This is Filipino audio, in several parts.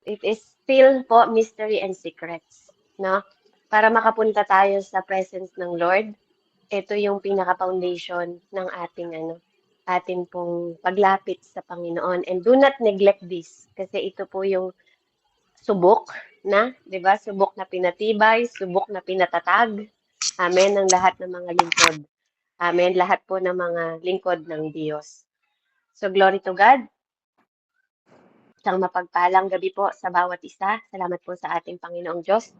It is still po mystery and secrets, no? Para makapunta tayo sa presence ng Lord, ito yung pinaka-foundation ng ating pong paglapit sa Panginoon. And do not neglect this kasi ito po yung subok na, 'di ba? Subok na pinatibay, subok na pinatatag. Amen ng lahat ng mga lingkod. Amen lahat po ng mga lingkod ng Diyos. So glory to God. Isang mapagpalang gabi po sa bawat isa. Salamat po sa ating Panginoong Diyos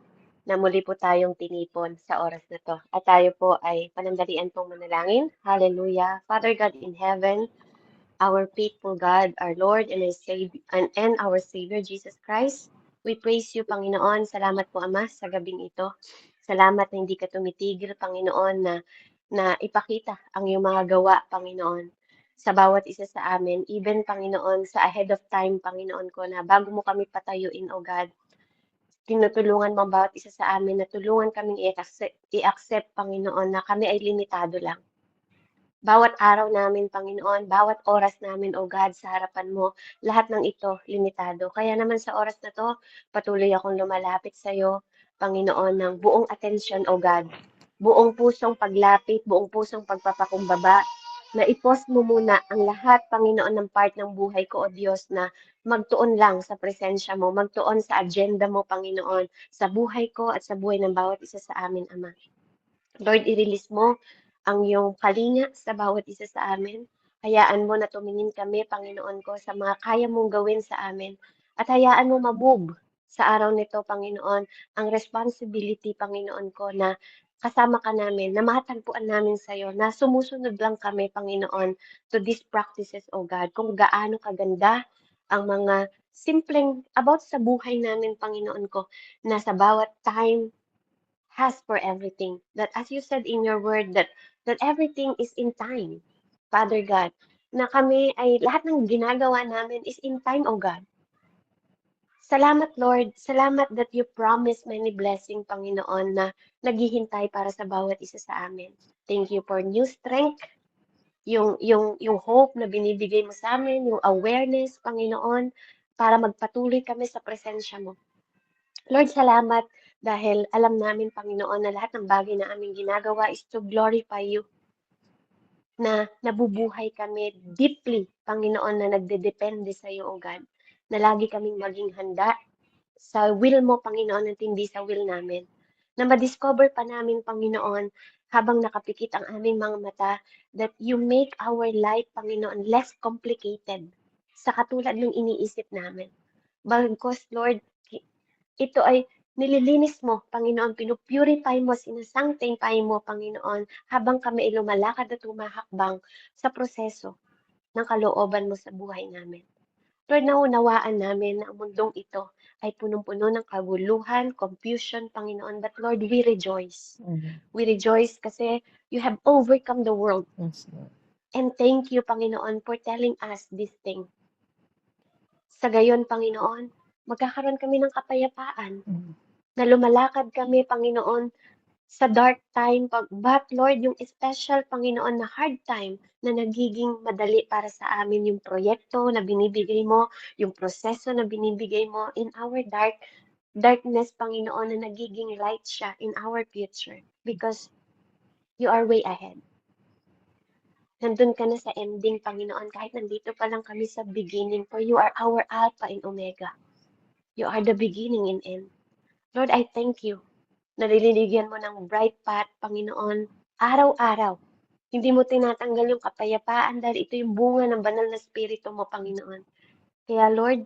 na muli po tayong tinipon sa oras na to. At tayo po ay panandalian pong manalangin. Hallelujah. Father God in heaven, our faithful God, our Lord and our Savior, and our Savior Jesus Christ, we praise you, Panginoon. Salamat po, Ama, sa gabing ito. Salamat na hindi ka tumitigil, Panginoon, na ipakita ang iyong mga gawa, Panginoon, sa bawat isa sa amin. Even, Panginoon, sa ahead of time, Panginoon ko, na bago mo kami patayuin, O God, tinutulungan mo ang bawat isa sa amin na tulungan kaming i-accept, Panginoon, na kami ay limitado lang. Bawat araw namin, Panginoon, bawat oras namin, O God, sa harapan mo, lahat ng ito limitado. Kaya naman sa oras na to, patuloy akong lumalapit sa iyo, Panginoon, ng buong atensyon, O God. Buong pusong paglapit, buong pusong pagpapakumbaba, na i-post mo muna ang lahat, Panginoon, ng part ng buhay ko, O Diyos, na magtuon lang sa presensya mo, magtuon sa agenda mo, Panginoon, sa buhay ko at sa buhay ng bawat isa sa amin, Ama. Lord, i-release mo ang iyong kalinga sa bawat isa sa amin. Hayaan mo na tumingin kami, Panginoon ko, sa mga kaya mong gawin sa amin. At hayaan mo mabog sa araw nito, Panginoon, ang responsibility, Panginoon ko, na kasama ka namin, na matagpuan namin sa iyo, na sumusunod lang kami, Panginoon, to these practices, O God, kung gaano kaganda ang mga simpleng about sa buhay namin, Panginoon ko, na sa bawat time, has for everything. That as you said in your word that everything is in time, Father God, na kami ay lahat ng ginagawa namin is in time, O God. Salamat, Lord. Salamat that you promise many blessing, Panginoon, na naghihintay para sa bawat isa sa amin. Thank you for new strength, yung hope na binibigay mo sa amin, yung awareness, Panginoon, para magpatuloy kami sa presensya mo. Lord, salamat dahil alam namin, Panginoon, na lahat ng bagay na aming ginagawa is to glorify you, na nabubuhay kami deeply, Panginoon, na nagdedepende sa iyo, O God, na lagi kaming maging handa sa will mo, Panginoon, at hindi sa will namin. Na ma-discover pa namin, Panginoon, habang nakapikit ang aming mga mata, that you make our life, Panginoon, less complicated sa katulad ng iniisip namin. Bagkus, Lord, ito ay nililinis mo, Panginoon, pinupurify mo, sinasanctify mo, Panginoon, habang kami ay lumalakad at humahakbang sa proseso ng kalooban mo sa buhay namin. Lord, naunawaan namin na ang mundong ito ay punong-puno ng kaguluhan, confusion, Panginoon. But Lord, we rejoice. We rejoice kasi you have overcome the world. Yes, Lord. And thank you, Panginoon, for telling us this thing. Sa gayon, Panginoon, magkakaroon kami ng kapayapaan na lumalakad kami, Panginoon, sa dark time, but Lord, yung special, Panginoon, na hard time na nagiging madali para sa amin yung proyekto na binibigay mo, yung proseso na binibigay mo in our darkness, Panginoon, na nagiging light siya in our future because you are way ahead. Nandun ka na sa ending, Panginoon, kahit nandito pa lang kami sa beginning, for you are our Alpha and Omega. You are the beginning and end. Lord, I thank you. Naliligyan mo ng bright path, Panginoon, araw-araw. Hindi mo tinatanggal yung kapayapaan dahil ito yung bunga ng banal na spirito mo, Panginoon. Kaya Lord,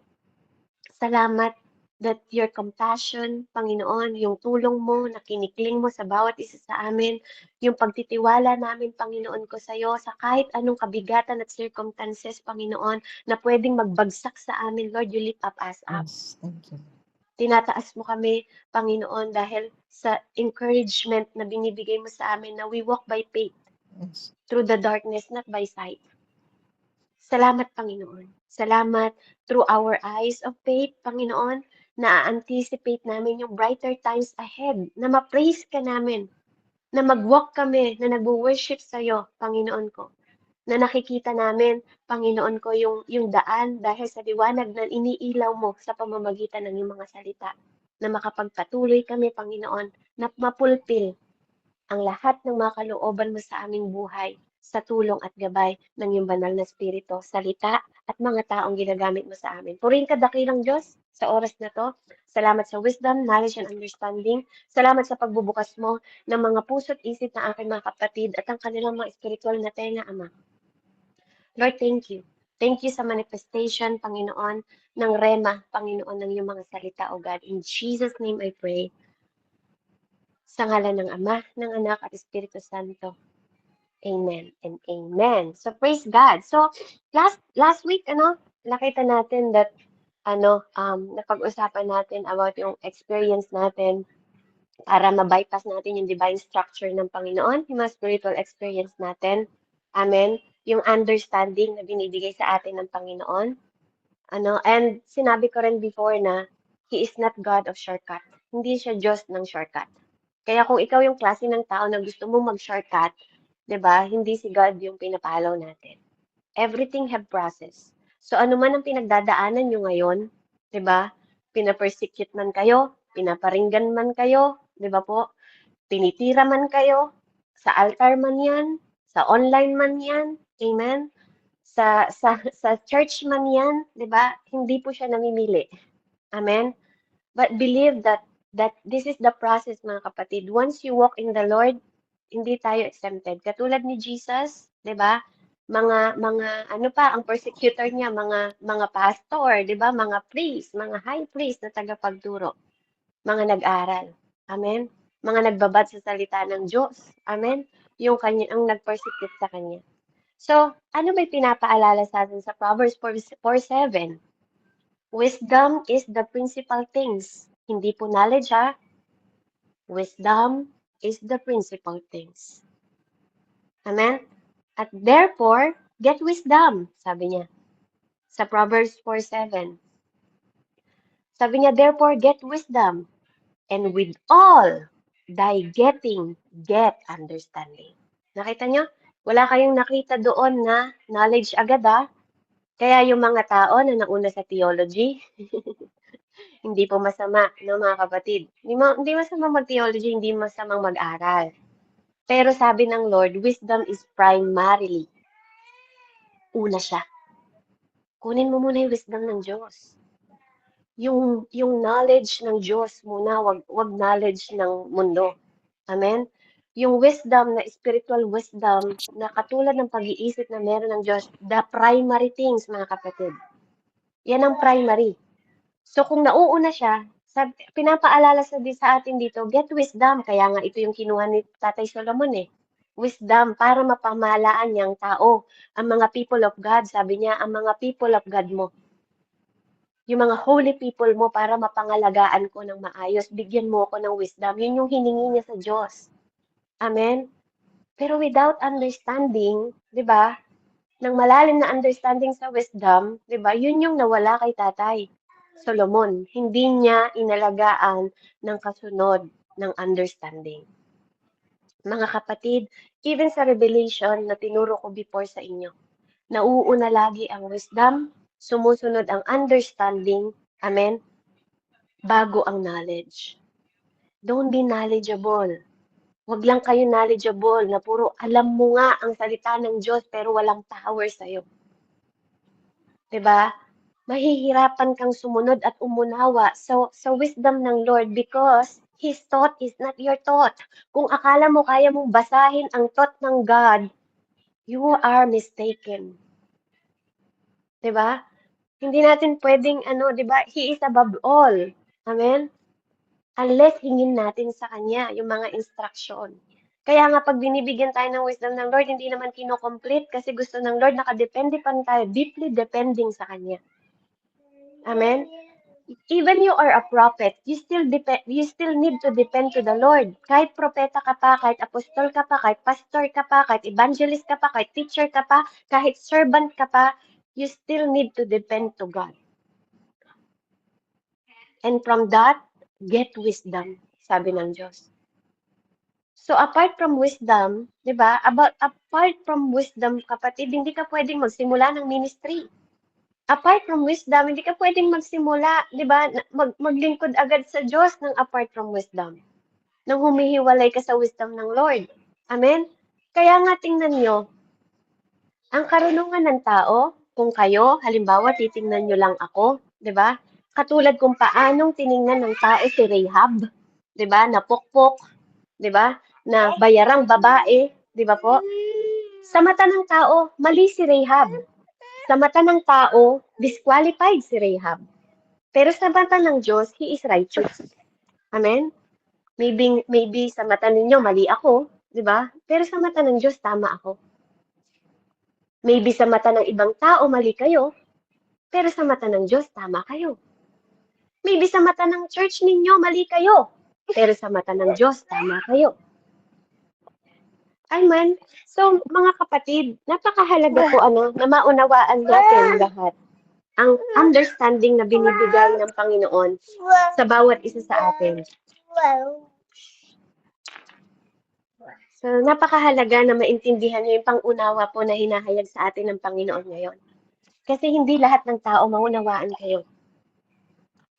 salamat that your compassion, Panginoon, yung tulong mo na kinikling mo sa bawat isa sa amin, yung pagtitiwala namin, Panginoon ko sa iyo, sa kahit anong kabigatan at circumstances, Panginoon, na pwedeng magbagsak sa amin, Lord, you lift up us up. Yes, thank you. Tinataas mo kami, Panginoon, dahil sa encouragement na binibigay mo sa amin na we walk by faith Yes. through the darkness, not by sight. Salamat, Panginoon. Salamat through our eyes of faith, Panginoon, na-anticipate namin yung brighter times ahead, na ma-praise ka namin, na mag-walk kami, na nag-worship sa'yo, Panginoon ko, na nakikita namin, Panginoon ko, yung daan dahil sa liwanag na iniilaw mo sa pamamagitan ng iyong mga salita, na makapagpatuloy kami, Panginoon, na mapulpil ang lahat ng mga kalooban mo sa aming buhay sa tulong at gabay ng iyong banal na spirito, salita at mga taong ginagamit mo sa amin. Purihin ka, dakilang Diyos, sa oras na to. Salamat sa wisdom, knowledge, and understanding. Salamat sa pagbubukas mo ng mga puso't isip ng aking mga kapatid at ang kanilang mga spiritual na tenga, Ama. Lord, thank you. Thank you sa manifestation, Panginoon, ng Rema, Panginoon, ng iyong mga salita, O God. In Jesus' name I pray. Sa ngalan ng Ama, ng Anak, at Espiritu Santo. Amen and amen. So, praise God. So, last week, nakita natin that, napag-usapan natin about yung experience natin para ma-bypass natin yung divine structure ng Panginoon, yung mga spiritual experience natin. Amen. Yung understanding na binibigay sa atin ng Panginoon. And sinabi ko rin before na He is not God of shortcut. Hindi siya Diyos ng shortcut. Kaya kung ikaw yung klase ng tao na gusto mo mag-shortcut, 'di ba? Hindi si God yung pinapalaw natin. Everything have process. So ano man ang pinagdadaanan nyo ngayon, 'di ba? Pinapersecute man kayo, pinaparinggan man kayo, 'di ba po? Tinitira man kayo, sa altar man 'yan, sa online man 'yan, amen? Sa church man 'yan, 'di ba? Hindi po siya namimili. Amen? But believe that this is the process, mga kapatid. Once you walk in the Lord, hindi tayo exempted. Katulad ni Jesus, 'di ba? Mga ano pa ang persecutor niya, mga pastor, 'di ba? Mga priest, mga high priest na tagapagturo, mga nag-aral. Amen. Mga nagbabad sa salita ng Diyos. Amen. Yung kanya ang nag-persecute sa kanya. So, ano ba pinapaalala sa atin sa Proverbs 4:7? Wisdom is the principal things. Hindi po knowledge, ha? Wisdom is the principal things. Amen? At therefore, get wisdom, sabi niya sa Proverbs 4:7. Sabi niya, therefore, get wisdom, and with all thy getting, get understanding. Nakita niyo? Wala kayong nakita doon na knowledge agad, ha? Kaya yung mga tao na nauna sa theology, hindi po masama, no, mga kapatid. Hindi masama mag-theology, hindi masamang mag-aral. Pero sabi ng Lord, wisdom is primarily. Una siya. Kunin mo muna yung wisdom ng Diyos. Yung knowledge ng Diyos muna, wag knowledge ng mundo. Amen? Yung wisdom na spiritual wisdom na katulad ng pag-iisip na meron ng Diyos, the primary things, mga kapatid. Yan ang primary. So kung nauuna siya, pinapaalala sa atin dito, get wisdom. Kaya nga ito yung kinuha ni Tatay Solomon eh. Wisdom para mapamahalaan niyang tao. Ang mga people of God, sabi niya, ang mga people of God mo. Yung mga holy people mo para mapangalagaan ko ng maayos. Bigyan mo ako ng wisdom. Yun yung hiningi niya sa Diyos. Amen? Pero without understanding, di ba, ng malalim na understanding sa wisdom, di ba, yun yung nawala kay Tatay Solomon. Hindi niya inalagaan ng kasunod ng understanding. Mga kapatid, even sa revelation na tinuro ko before sa inyo, nauuna lagi ang wisdom, sumusunod ang understanding, amen, bago ang knowledge. Don't be knowledgeable. Huwag lang kayo knowledgeable na puro alam mo nga ang salita ng Diyos pero walang power sa'yo. 'Di ba? Mahihirapan kang sumunod at umunawa sa wisdom ng Lord because His thought is not your thought. Kung akala mo kaya mong basahin ang thought ng God, you are mistaken. 'Di ba? Hindi natin pwedeng 'di ba? He is above all. Amen? Unless hingin natin sa Kanya yung mga instruction. Kaya nga pag binibigyan tayo ng wisdom ng Lord, hindi naman kino-complete kasi gusto ng Lord nakadepende pa tayo, deeply depending sa Kanya. Amen? Even you are a prophet, you still need to depend to the Lord. Kahit propeta ka pa, kahit apostol ka pa, kahit pastor ka pa, kahit evangelist ka pa, kahit teacher ka pa, kahit servant ka pa, you still need to depend to God. And from that, get wisdom, sabi ng Diyos. So apart from wisdom, 'di ba? Apart from wisdom, kapatid, hindi ka pwedeng magsimula ng ministry. Apart from wisdom, hindi ka pwedeng magsimula, 'di ba? Maglingkod agad sa Diyos ng apart from wisdom. Nang humihiwalay ka sa wisdom ng Lord. Amen? Kaya nga tingnan nyo, ang karunungan ng tao, kung kayo, halimbawa, titingnan nyo lang ako, 'di ba? Katulad kung paanong tiningnan ng tao si Rahab, 'di ba? Na pokpok, 'di ba? Na bayarang babae, 'di ba po? Sa mata ng tao, mali si Rahab. Sa mata ng tao, disqualified si Rahab. Pero sa mata ng Diyos, He is righteous. Amen? Maybe sa mata ninyo, mali ako, 'di ba? Pero sa mata ng Diyos, tama ako. Maybe sa mata ng ibang tao, mali kayo, pero sa mata ng Diyos, tama kayo. Maybe sa mata ng church ninyo, mali kayo, pero sa mata ng Diyos, tama kayo. Amen. So, mga kapatid, napakahalaga po na maunawaan natin lahat ang understanding na binibigay ng Panginoon sa bawat isa sa atin. So, napakahalaga na maintindihan niyo yung pang-unawa po na hinahayag sa atin ng Panginoon ngayon. Kasi hindi lahat ng tao maunawaan kayo.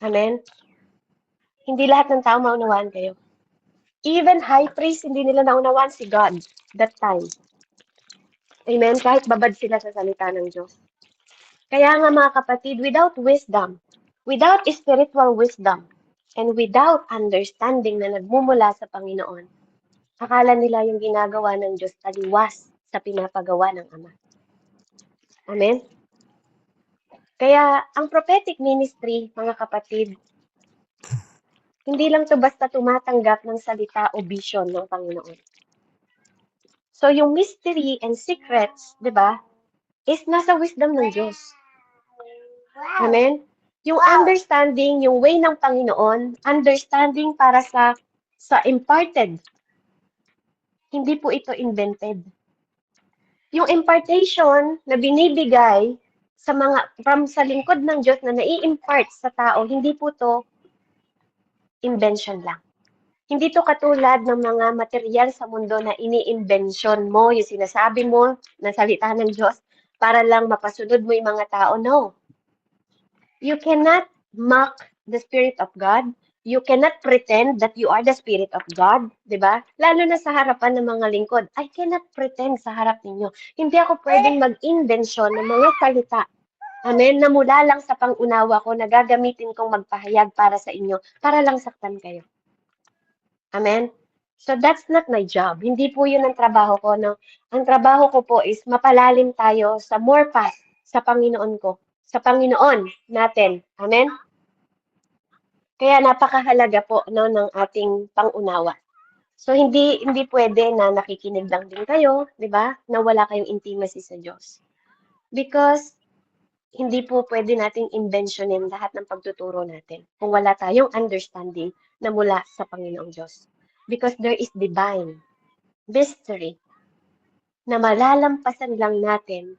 Amen? Hindi lahat ng tao maunawaan kayo. Even high priest, hindi nila naunawaan si God that time. Amen? Kahit babad sila sa salita ng Diyos. Kaya nga mga kapatid, without wisdom, without spiritual wisdom, and without understanding na nagmumula sa Panginoon, akala nila yung ginagawa ng Diyos taliwas sa pinapagawa ng Ama. Amen? Kaya ang prophetic ministry, mga kapatid, hindi lang to basta tumatanggap ng salita o vision ng Panginoon. So yung mystery and secrets, 'di ba, is nasa wisdom ng Diyos. Amen? Yung understanding, yung way ng Panginoon, understanding para sa imparted. Hindi po ito invented. Yung impartation na binibigay sa lingkod ng Diyos na nai-impart sa tao, hindi po to invention lang. Hindi to katulad ng mga material sa mundo na ini-invention mo, yung sinasabi mo na salita ng Diyos para lang mapasunod mo yung mga tao. No. You cannot mock the Spirit of God. You cannot pretend that you are the Spirit of God, di ba? Lalo na sa harapan ng mga lingkod. I cannot pretend sa harap ninyo. Hindi ako pwedeng mag-invention ng mga salita. Amen? Na mula lang sa pangunawa ko na gagamitin kong magpahayag para sa inyo, para lang saktan kayo. Amen? So that's not my job. Hindi po yun ang trabaho ko. No? Ang trabaho ko po is mapalalim tayo sa more path sa Panginoon ko. Sa Panginoon natin. Amen? Kaya napakahalaga po no, ng ating pangunawa. So hindi pwede na nakikinig lang din kayo, 'di ba? Na wala kayong intimacy sa Diyos. Because hindi po pwede nating inventionin lahat ng pagtuturo natin kung wala tayong understanding na mula sa Panginoong Diyos. Because there is divine mystery na malalampasan lang natin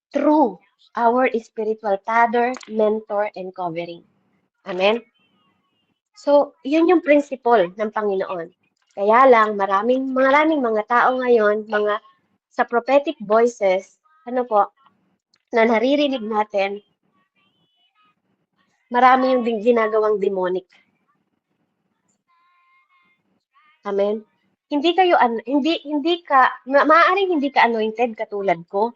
through our spiritual father, mentor, and covering. Amen? So, yun yung principle ng Panginoon. Kaya lang, maraming mga tao ngayon, sa prophetic voices, na naririnig natin, marami yung ginagawang demonic. Amen? Maaaring hindi ka anointed katulad ko.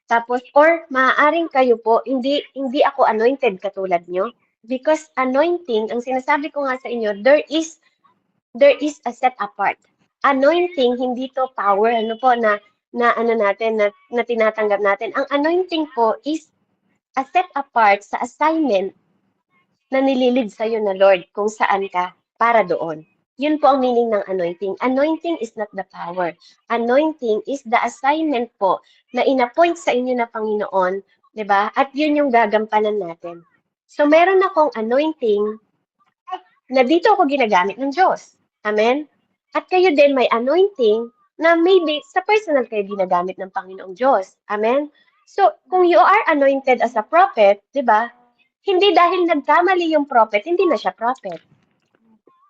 Tapos, or maaaring kayo po, hindi ako anointed katulad nyo. Because anointing, ang sinasabi ko nga sa inyo, there is a set apart. Anointing, hindi to power, na tinatanggap natin. Ang anointing po is a set apart sa assignment na nililid sa'yo na Lord kung saan ka para doon. Yun po ang meaning ng anointing. Anointing is not the power. Anointing is the assignment po na inappoint sa inyo na Panginoon, 'di ba? At yun yung gagampanan natin. So meron akong anointing na dito ako ginagamit ng Diyos. Amen? At kayo din may anointing na maybe sa personal kayo ginagamit ng Panginoong Diyos. Amen? So, kung you are anointed as a prophet, 'di ba? Hindi dahil nagkamali yung prophet, hindi na siya prophet.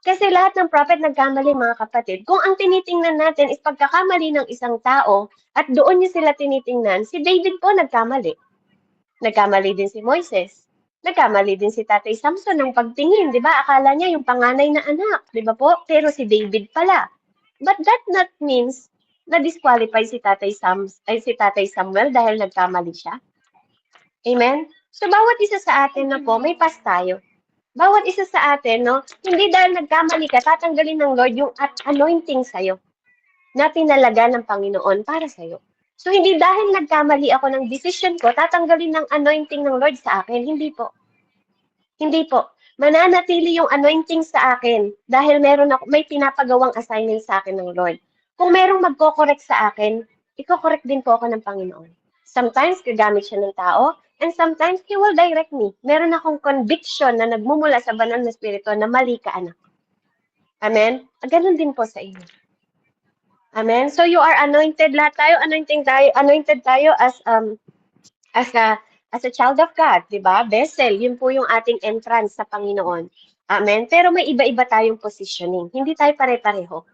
Kasi lahat ng prophet nagkamali, mga kapatid. Kung ang tinitingnan natin is pagkakamali ng isang tao at doon niyo sila tinitingnan, si David po nagkamali. Nagkamali din si Moises. Nagkamali din si Tatay Samson ng pagtingin, di ba? Akala niya yung panganay na anak, di ba po? Pero si David pala. But that not means na disqualify si si Tatay Samuel dahil nagkamali siya. Amen? So, bawat isa sa atin na po, may past tayo. Bawat isa sa atin, no, hindi dahil nagkamali ka, tatanggalin ng Lord yung anointing sa'yo na pinalaga ng Panginoon para sa'yo. So, hindi dahil nagkamali ako ng decision ko, tatanggalin ng anointing ng Lord sa akin. Hindi po. Hindi po. Mananatili yung anointing sa akin dahil may pinapagawang assignment sa akin ng Lord. Kung merong magko-correct sa akin, iko-correct din po ako ng Panginoon. Sometimes, gagamit siya ng tao, and sometimes, He will direct me. Meron akong conviction na nagmumula sa banal na spirito na mali ka, anak. Amen? Ganun din po sa inyo. Amen? So, you are anointed. Lahat tayo, anointed tayo as a child of God, di ba? Vessel, yun po yung ating entrance sa Panginoon. Amen? Pero may iba-iba tayong positioning. Hindi tayo pare-pareho.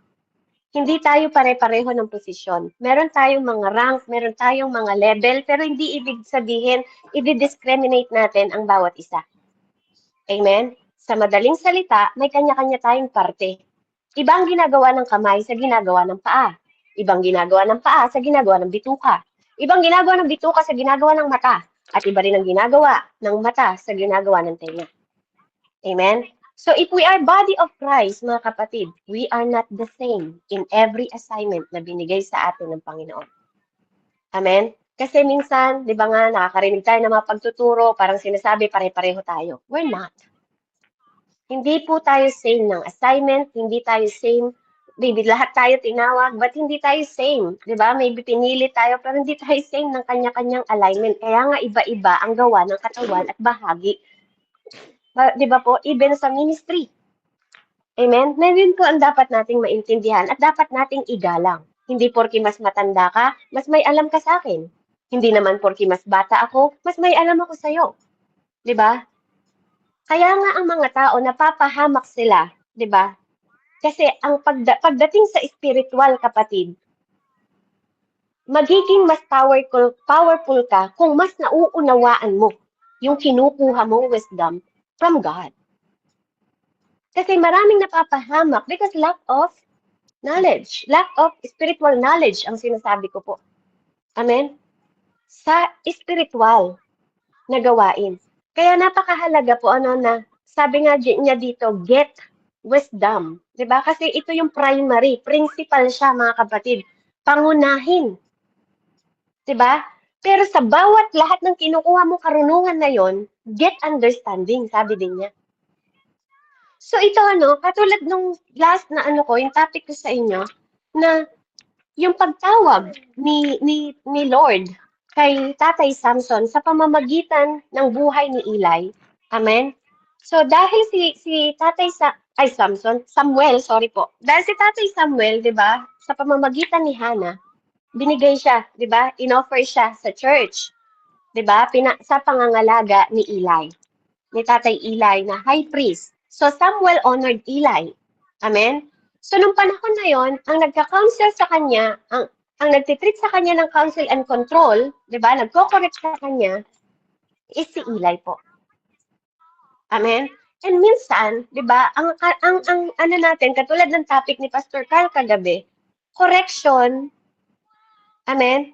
Hindi tayo pare-pareho ng posisyon. Meron tayong mga rank, meron tayong mga level, pero hindi ibig sabihin, i-discriminate natin ang bawat isa. Amen? Sa madaling salita, may kanya-kanya tayong parte. Ibang ginagawa ng kamay sa ginagawa ng paa. Ibang ginagawa ng paa sa ginagawa ng bituka. Ibang ginagawa ng bituka sa ginagawa ng mata. At iba rin ang ginagawa ng mata sa ginagawa ng tenga. Amen? So if we are body of Christ, mga kapatid, we are not the same in every assignment na binigay sa atin ng Panginoon. Amen? Kasi minsan, di ba nga, nakakarinig tayo ng mga pagtuturo, parang sinasabi, pare-pareho tayo. We're not. Hindi po tayo same ng assignment, hindi tayo same, maybe lahat tayo tinawag, but hindi tayo same. Di ba? Maybe pinili tayo, pero hindi tayo same ng kanya-kanyang alignment. Kaya nga iba-iba ang gawa ng katawan at bahagi. Di ba po? Even sa ministry. Amen? Ngayon po ang dapat nating maintindihan at dapat nating igalang. Hindi porki mas matanda ka, mas may alam ka sa akin. Hindi naman porki mas bata ako, mas may alam ako sa'yo. Di ba? Kaya nga ang mga tao, napapahamak sila. Di ba? Kasi ang pagdating sa spiritual, kapatid, magiging mas powerful ka kung mas nauunawaan mo yung kinukuha mong wisdom from God. Kasi maraming napapahamak because lack of knowledge, lack of spiritual knowledge ang sinasabi ko po. Amen? Sa spiritual na gawain. Kaya napakahalaga po na sabi nga niya dito, get wisdom. 'Di ba? Kasi ito yung primary, principal siya, mga kapatid. Pangunahin. 'Di ba? Pero sa bawat lahat ng kinukuha mo karunungan na yon, get understanding, sabi din niya. So ito katulad nung last na yung topic ko sa inyo, na yung pagtawag ni Lord kay Tatay Samson sa pamamagitan ng buhay ni Eli. Amen? So dahil si Samuel, sorry po. Dahil si Tatay Samuel, 'di ba, sa pamamagitan ni Hannah, binigay siya, 'di ba? Inoffer siya sa church. 'Di ba? Sa pangangalaga ni Eli, ni Tatay Eli na high priest. So Samuel honored Eli. Amen? So nung panahon na yon, ang nagka-counsel sa kanya, ang nagtitreat sa kanya ng counsel and control, 'di ba? Nagko-correct sa kanya is si Eli po. Amen? And minsan, 'di ba, ang ano natin, katulad ng topic ni Pastor Carl kagabi, correction, amen,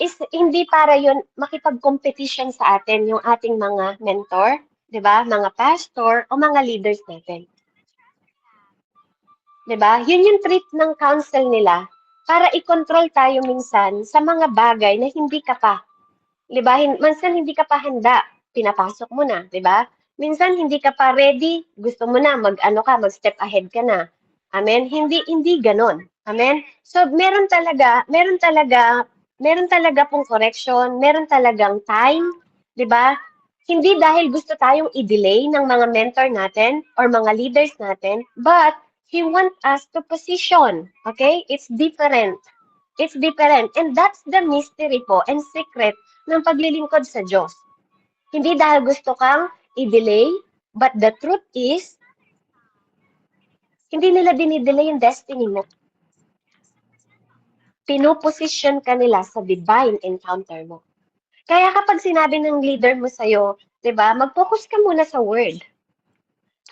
is hindi para yon makipag-competition sa atin yung ating mga mentor, 'di ba? Mga pastor o mga leaders natin. 'Di ba? Yun yung treat ng counsel nila para i-control tayo minsan sa mga bagay na hindi ka pa. 'Di ba? Minsan hindi ka pa handa, pinapasok mo na, 'di ba? Minsan hindi ka pa ready, gusto mo na mag-step ahead ka na. Amen? Hindi ganon. Amen? So meron talaga pong correction, meron talagang time, 'di ba? Hindi dahil gusto tayong i-delay ng mga mentor natin or mga leaders natin, but He wants us to position. Okay? It's different. It's different. And that's the mystery po and secret ng paglilingkod sa Diyos. Hindi dahil gusto kang i-delay, but the truth is, Hindi nila dinidelay yung destiny mo. Pinuposition ka nila sa divine encounter mo. Kaya kapag sinabi ng leader mo sa'yo, di ba, mag-focus ka muna sa word.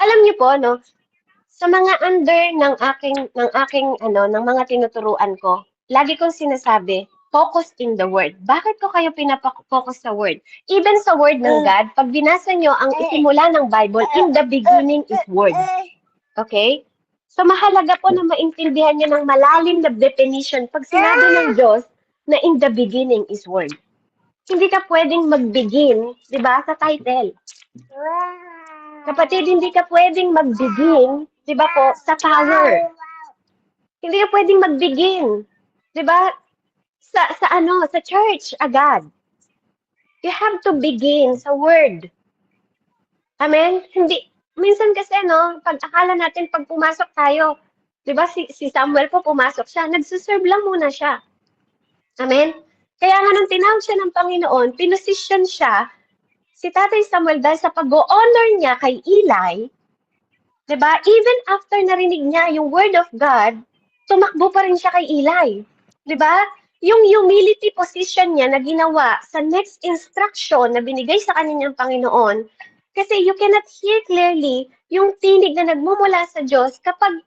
Alam niyo po, no, sa mga under ng mga tinuturuan ko, lagi kong sinasabi, focus in the word. Bakit ko kayo pinapa-focus sa word? Even sa word ng God, pag binasa nyo ang isimula ng Bible, in the beginning is word. Okay? So mahalaga po na maintindihan nyo ng malalim na definition pag sinabi ng Diyos na in the beginning is word. Hindi ka pwedeng mag-begin, di ba, sa title. Kapatid, hindi ka pwedeng mag-begin, di ba po, sa power. Hindi ka pwedeng mag-begin, di ba, sa church agad. You have to begin sa word. Amen? Hindi, minsan kasi, no, pag akala natin pag pumasok tayo, di ba, si Samuel po pumasok siya, nagsuserve lang muna siya. Amen? Kaya nga nung tinawag siya ng Panginoon, pinosisyon siya si Tatay Samuel dahil sa pag-honor niya kay Eli, diba? Even after narinig niya yung word of God, tumakbo pa rin siya kay Eli. Diba? Yung humility position niya na ginawa sa next instruction na binigay sa kanya ng Panginoon, kasi you cannot hear clearly yung tinig na nagmumula sa Diyos kapag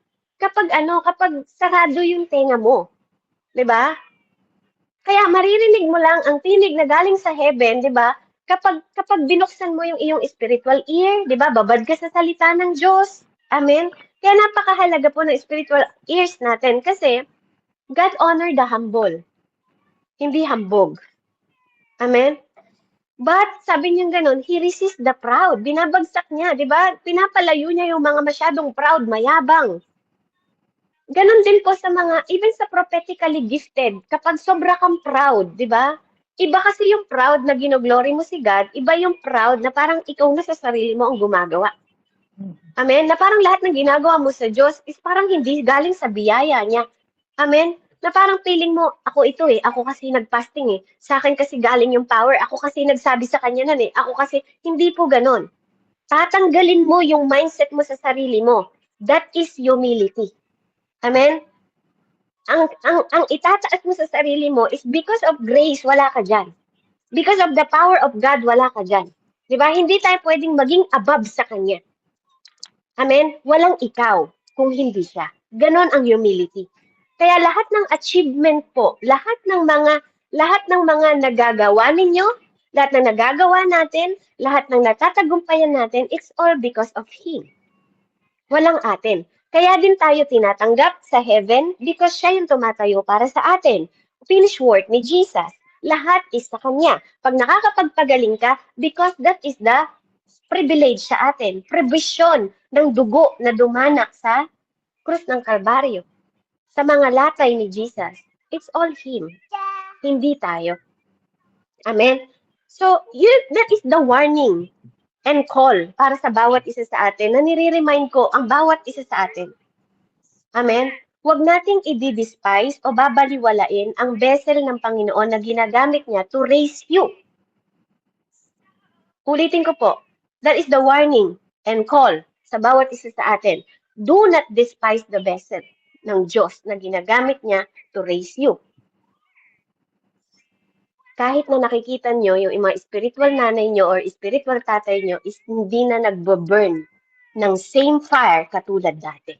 sarado yung tenga mo. Diba? Kaya maririnig mo lang ang tinig na galing sa heaven, di ba? Kapag binuksan mo yung iyong spiritual ear, di ba? Babad ka sa salita ng Diyos. Amen? Kaya napakahalaga po ng spiritual ears natin kasi God honor the humble, hindi hambog. Amen? But sabi niya ganun, He resists the proud. Binabagsak niya, di ba? Pinapalayo niya yung mga masyadong proud, mayabang. Ganon din po sa mga, even sa prophetically gifted, kapag sobra kang proud, di ba? Iba kasi yung proud na ginoglory mo si God, iba yung proud na parang ikaw na sa sarili mo ang gumagawa. Amen? Na parang lahat ng ginagawa mo sa Diyos is parang hindi galing sa biyaya niya. Amen? Na parang feeling mo, ako ito ako kasi nag-fasting sa akin kasi galing yung power, ako kasi nagsabi sa kanya nun ako kasi, hindi po ganon. Tatanggalin mo yung mindset mo sa sarili mo. That is humility. Amen? Ang itataas mo sa sarili mo is because of grace, wala ka dyan. Because of the power of God, wala ka dyan. Diba? Hindi tayo pwedeng maging above sa Kanya. Amen? Walang ikaw kung hindi siya. Ganon ang humility. Kaya lahat ng achievement po, lahat ng mga nagagawa ninyo, lahat ng nagagawa natin, lahat ng natatagumpayan natin, it's all because of Him. Walang atin. Kaya din tayo tinatanggap sa heaven because siya yung tumatayo para sa atin. Finished work ni Jesus. Lahat is sa Kanya. Pag nakakapagpagaling ka, because that is the privilege sa atin. Provision ng dugo na dumanak sa krus ng Kalbaryo. Sa mga latay ni Jesus. It's all Him. Hindi tayo. Amen? So, that is the warning and call para sa bawat isa sa atin na nire-remind ko ang bawat isa sa atin. Amen? Huwag nating i-despise o babaliwalain ang vessel ng Panginoon na ginagamit niya to raise you. Ulitin ko po, that is the warning and call sa bawat isa sa atin. Do not despise the vessel ng Diyos na ginagamit niya to raise you. Kahit na nakikita nyo yung mga spiritual nanay nyo or spiritual tatay nyo is hindi na nagbo-burn ng same fire katulad dati.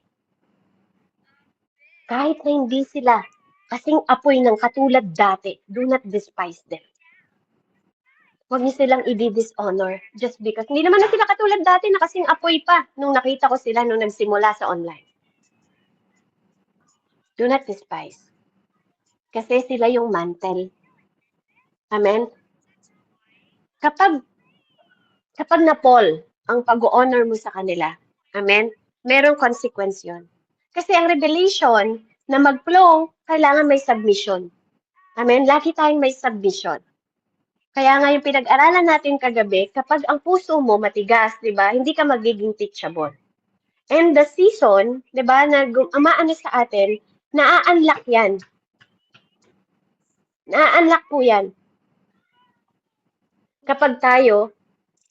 Kahit na hindi sila kasing apoy ng katulad dati, do not despise them. Huwag niyo silang i-dishonor just because. Hindi naman na sila katulad dati na kasing apoy pa nung nakita ko sila nung nagsimula sa online. Do not despise. Kasi sila yung mantle. Amen? Kapag na-fall ang pag-honor mo sa kanila, amen, merong consequence yun. Kasi ang revelation na mag-flow, kailangan may submission. Amen? Lagi tayong may submission. Kaya nga yung pinag-aralan natin kagabi, kapag ang puso mo matigas, di ba, hindi ka magiging teachable. And the season, di ba, na umaano sa atin, naa-unlock yan. Na-unlock po yan. Kapag tayo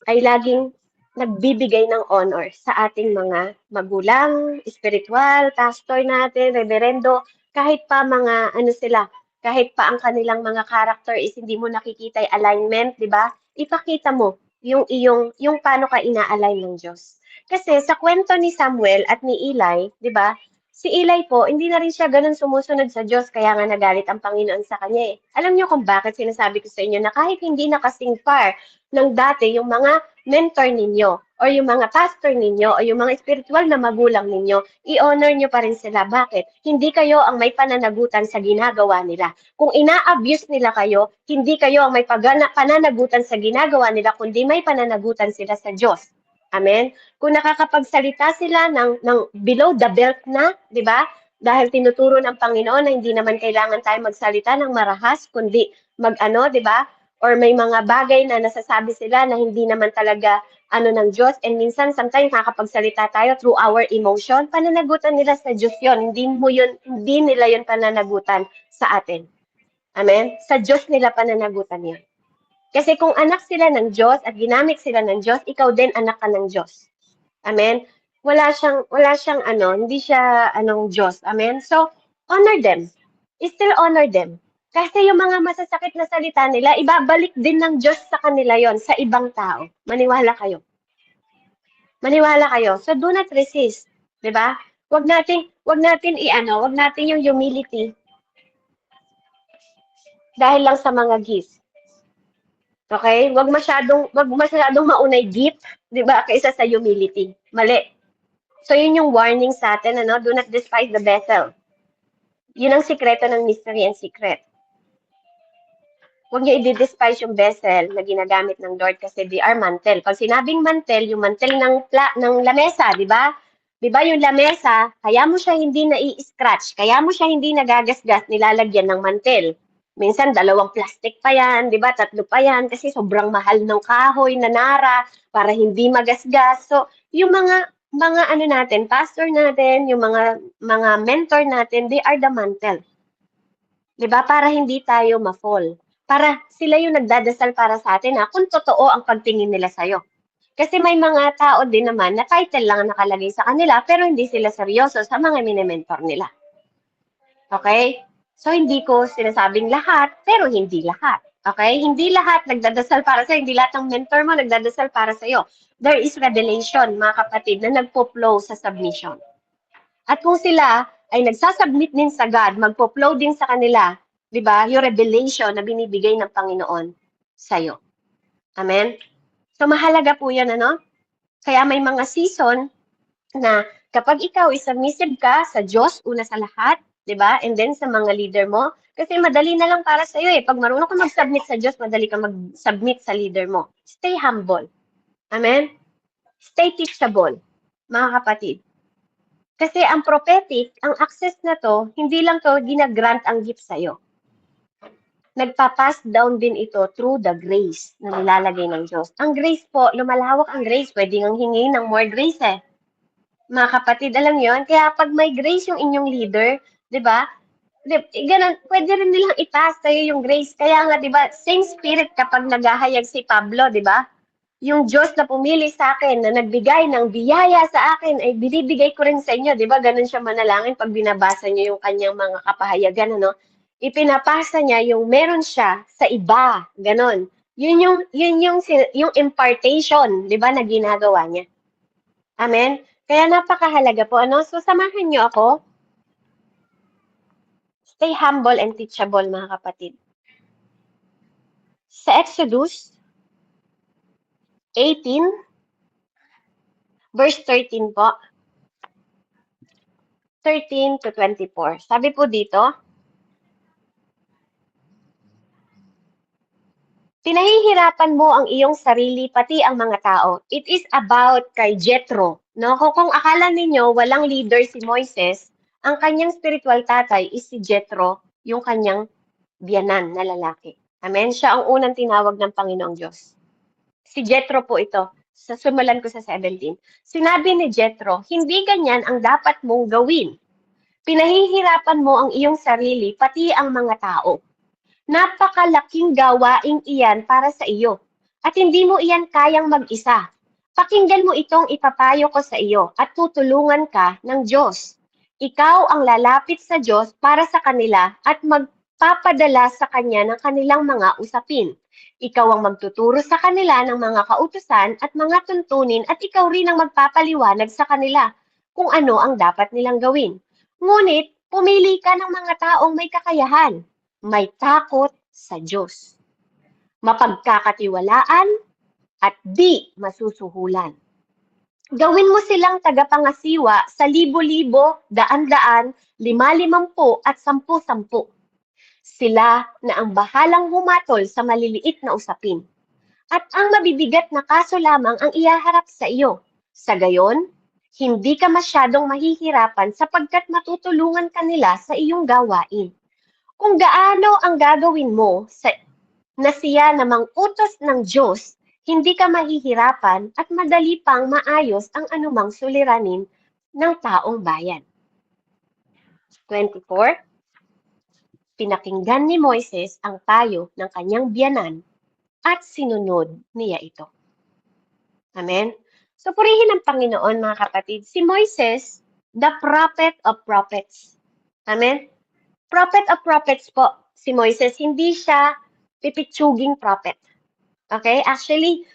ay laging nagbibigay ng honor sa ating mga magulang, spiritual, pastor natin, reverendo, kahit pa mga ano sila, kahit pa ang kanilang mga character is hindi mo nakikita yung alignment, di ba? Ipakita mo yung paano ka ina-align ng Diyos. Kasi sa kwento ni Samuel at ni Eli, di ba? Si Eli po, hindi na rin siya ganun sumusunod sa Diyos, kaya nga nagalit ang Panginoon sa kanya eh. Alam niyo kung bakit sinasabi ko sa inyo na kahit hindi nakasing par ng dati yung mga mentor ninyo or yung mga pastor ninyo o yung mga spiritual na magulang ninyo, i-honor nyo pa rin sila. Bakit? Hindi kayo ang may pananagutan sa ginagawa nila. Kung ina-abuse nila kayo, hindi kayo ang may pananagutan sa ginagawa nila, kundi may pananagutan sila sa Diyos. Amen? Kung nakakapagsalita sila ng below the belt na, di ba? Dahil tinuturo ng Panginoon na hindi naman kailangan tayo magsalita ng marahas, kundi mag-ano, di ba? Or may mga bagay na nasasabi sila na hindi naman talaga ano ng Diyos. And minsan, sometimes nakakapagsalita tayo through our emotion, pananagutan nila sa Diyos yon. Hindi nila yon pananagutan sa atin. Amen? Sa Diyos nila pananagutan yun. Kasi kung anak sila ng Diyos at ginamit sila ng Diyos, ikaw din anak ka ng Diyos. Amen? Wala siyang hindi siya Diyos. Amen? So, honor them. Still honor them. Kasi yung mga masasakit na salita nila, ibabalik din ng Diyos sa kanila yon sa ibang tao. Maniwala kayo. Maniwala kayo. So, do not resist. Diba? Wag natin wag natin yung humility dahil lang sa mga gifts. Okay? Wag masyadong maunay gift, 'di ba, kaysa sa humility. Mali. So yun yung warning sa atin, do not despise the vessel. Yun ang sikreto ng mystery and secret. Huwag niyo i-despise yung vessel na ginagamit ng Lord kasi they are mantle. Pag sinabing mantle, yung mantle ng lamesa, 'di ba? 'Di ba yung lamesa, kaya mo siya hindi na-i-scratch, kaya mo siya hindi nagagasgas, nilalagyan ng mantle. Minsan, 2 plastic pa yan, di ba? 3 pa yan, kasi sobrang mahal ng kahoy na nara para hindi magasgas. So, yung mga natin, pastor natin, yung mga mentor natin, they are the mantle. Di ba? Para hindi tayo ma-fall. Para sila yung nagdadasal para sa atin, kung totoo ang pagtingin nila sa'yo. Kasi may mga tao din naman na title lang ang nakalagay sa kanila, pero hindi sila seryoso sa mga mini-mentor nila. Okay? So, hindi ko sinasabing lahat, pero hindi lahat. Okay? Hindi lahat nagdadasal para sa'yo. Hindi lahat ng mentor mo nagdadasal para sa'yo. There is revelation, mga kapatid, na nagpo-flow sa submission. At kung sila ay nagsasubmit din sa God, magpo-flow din sa kanila, di ba, yung revelation na binibigay ng Panginoon sa'yo. Amen? So, mahalaga po yan, Kaya may mga season na kapag ikaw is submissive ka sa Diyos, una sa lahat, di ba? And then sa mga leader mo, kasi madali na lang para sa iyo eh. Pag marunong ka mag-submit sa Diyos, madali ka mag-submit sa leader mo. Stay humble. Amen? Stay teachable, mga kapatid. Kasi ang prophetic, ang access na to, hindi lang to ginagrant ang gift sa iyo. Nagpa-pass down din ito through the grace na nilalagay ng Diyos. Ang grace po, lumalawak ang grace. Pwede nang hingin ng more grace eh. Mga kapatid, alam yon. Kaya pag may grace yung inyong leader, di ba? Ganun, pwede rin nilang i-pass sa'yo yung grace. Kaya nga, di ba, same spirit kapag naghahayag si Pablo, di ba? Yung Diyos na pumili sa akin, na nagbigay ng biyaya sa akin, ay binibigay ko rin sa inyo. Di ba? Ganun siya manalangin pag binabasa niyo yung kanyang mga kapahayagan, Ipinapasa niya yung meron siya sa iba. Ganon. Yung impartation, di ba, na ginagawa niya. Amen? Kaya napakahalaga po, So, samahan niyo ako. Stay humble and teachable, mga kapatid. Sa Exodus 18, verse 13 po. 13 to 24. Sabi po dito, pinahihirapan mo ang iyong sarili, pati ang mga tao. It is about kay Jethro. Kung akala ninyo walang leader si Moises, ang kanyang spiritual tatay is si Jethro, yung kanyang biyanan na lalaki. Amen? Siya ang unang tinawag ng Panginoong Diyos. Si Jethro po ito. Sumulan ko sa 17. Sinabi ni Jethro, hindi ganyan ang dapat mong gawin. Pinahihirapan mo ang iyong sarili, pati ang mga tao. Napakalaking gawaing iyan para sa iyo. At hindi mo iyan kayang mag-isa. Pakinggan mo itong ipapayo ko sa iyo at tutulungan ka ng Diyos. Ikaw ang lalapit sa Diyos para sa kanila at magpapadala sa Kanya ng kanilang mga usapin. Ikaw ang magtuturo sa kanila ng mga kautusan at mga tuntunin at ikaw rin ang magpapaliwanag sa kanila kung ano ang dapat nilang gawin. Ngunit, pumili ka ng mga taong may kakayahan, may takot sa Diyos, mapagkakatiwalaan, at di masusuhulan. Gawin mo silang tagapangasiwa sa libo-libo, daan-daan, lima-limampu at sampu-sampu. Sila na ang bahalang humatol sa maliliit na usapin. At ang mabibigat na kaso lamang ang ihaharap sa iyo. Sa gayon, hindi ka masyadong mahihirapan sapagkat matutulungan ka nila sa iyong gawain. Kung gaano ang gagawin mo na siya namang utos ng Diyos, hindi ka mahihirapan at madali pang maayos ang anumang suliranin ng taong bayan. 24. Pinakinggan ni Moises ang payo ng kanyang biyanan at sinunod niya ito. Amen? So purihin ng Panginoon mga kapatid, si Moises, the prophet of prophets. Amen? Prophet of prophets po, si Moises, hindi siya pipitsuging prophet. Okay? Actually,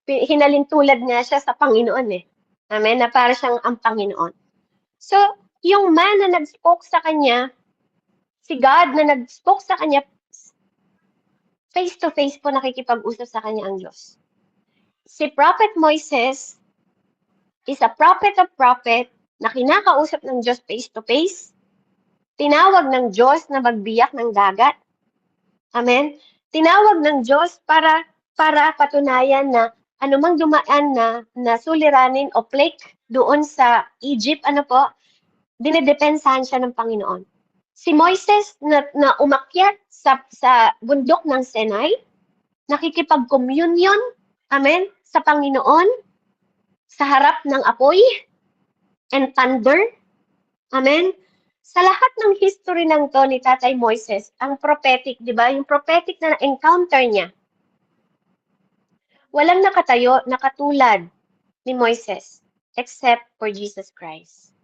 hinalintulad nga siya sa Panginoon eh. Amen? Na para siyang ang Panginoon. So, yung man na nag-spoke sa kanya, si God na nag-spoke sa kanya, face-to-face po nakikipag-usap sa kanya ang Diyos. Si Prophet Moises is a prophet of prophet na kinakausap ng Diyos face-to-face. Tinawag ng Diyos na magbiyak ng dagat. Amen? Tinawag ng Diyos para patunayan na anumang dumaan na suliranin o plague doon sa Egypt, dinedepensahan siya ng Panginoon. Si Moises na umakyat sa bundok ng Sinai, nakikipag-communion, amen, sa Panginoon, sa harap ng apoy and thunder, amen. Sa lahat ng history ng to ni Tatay Moises, ang prophetic, di ba? Yung prophetic na encounter niya, walang nakatayo na katulad ni Moises except for Jesus Christ.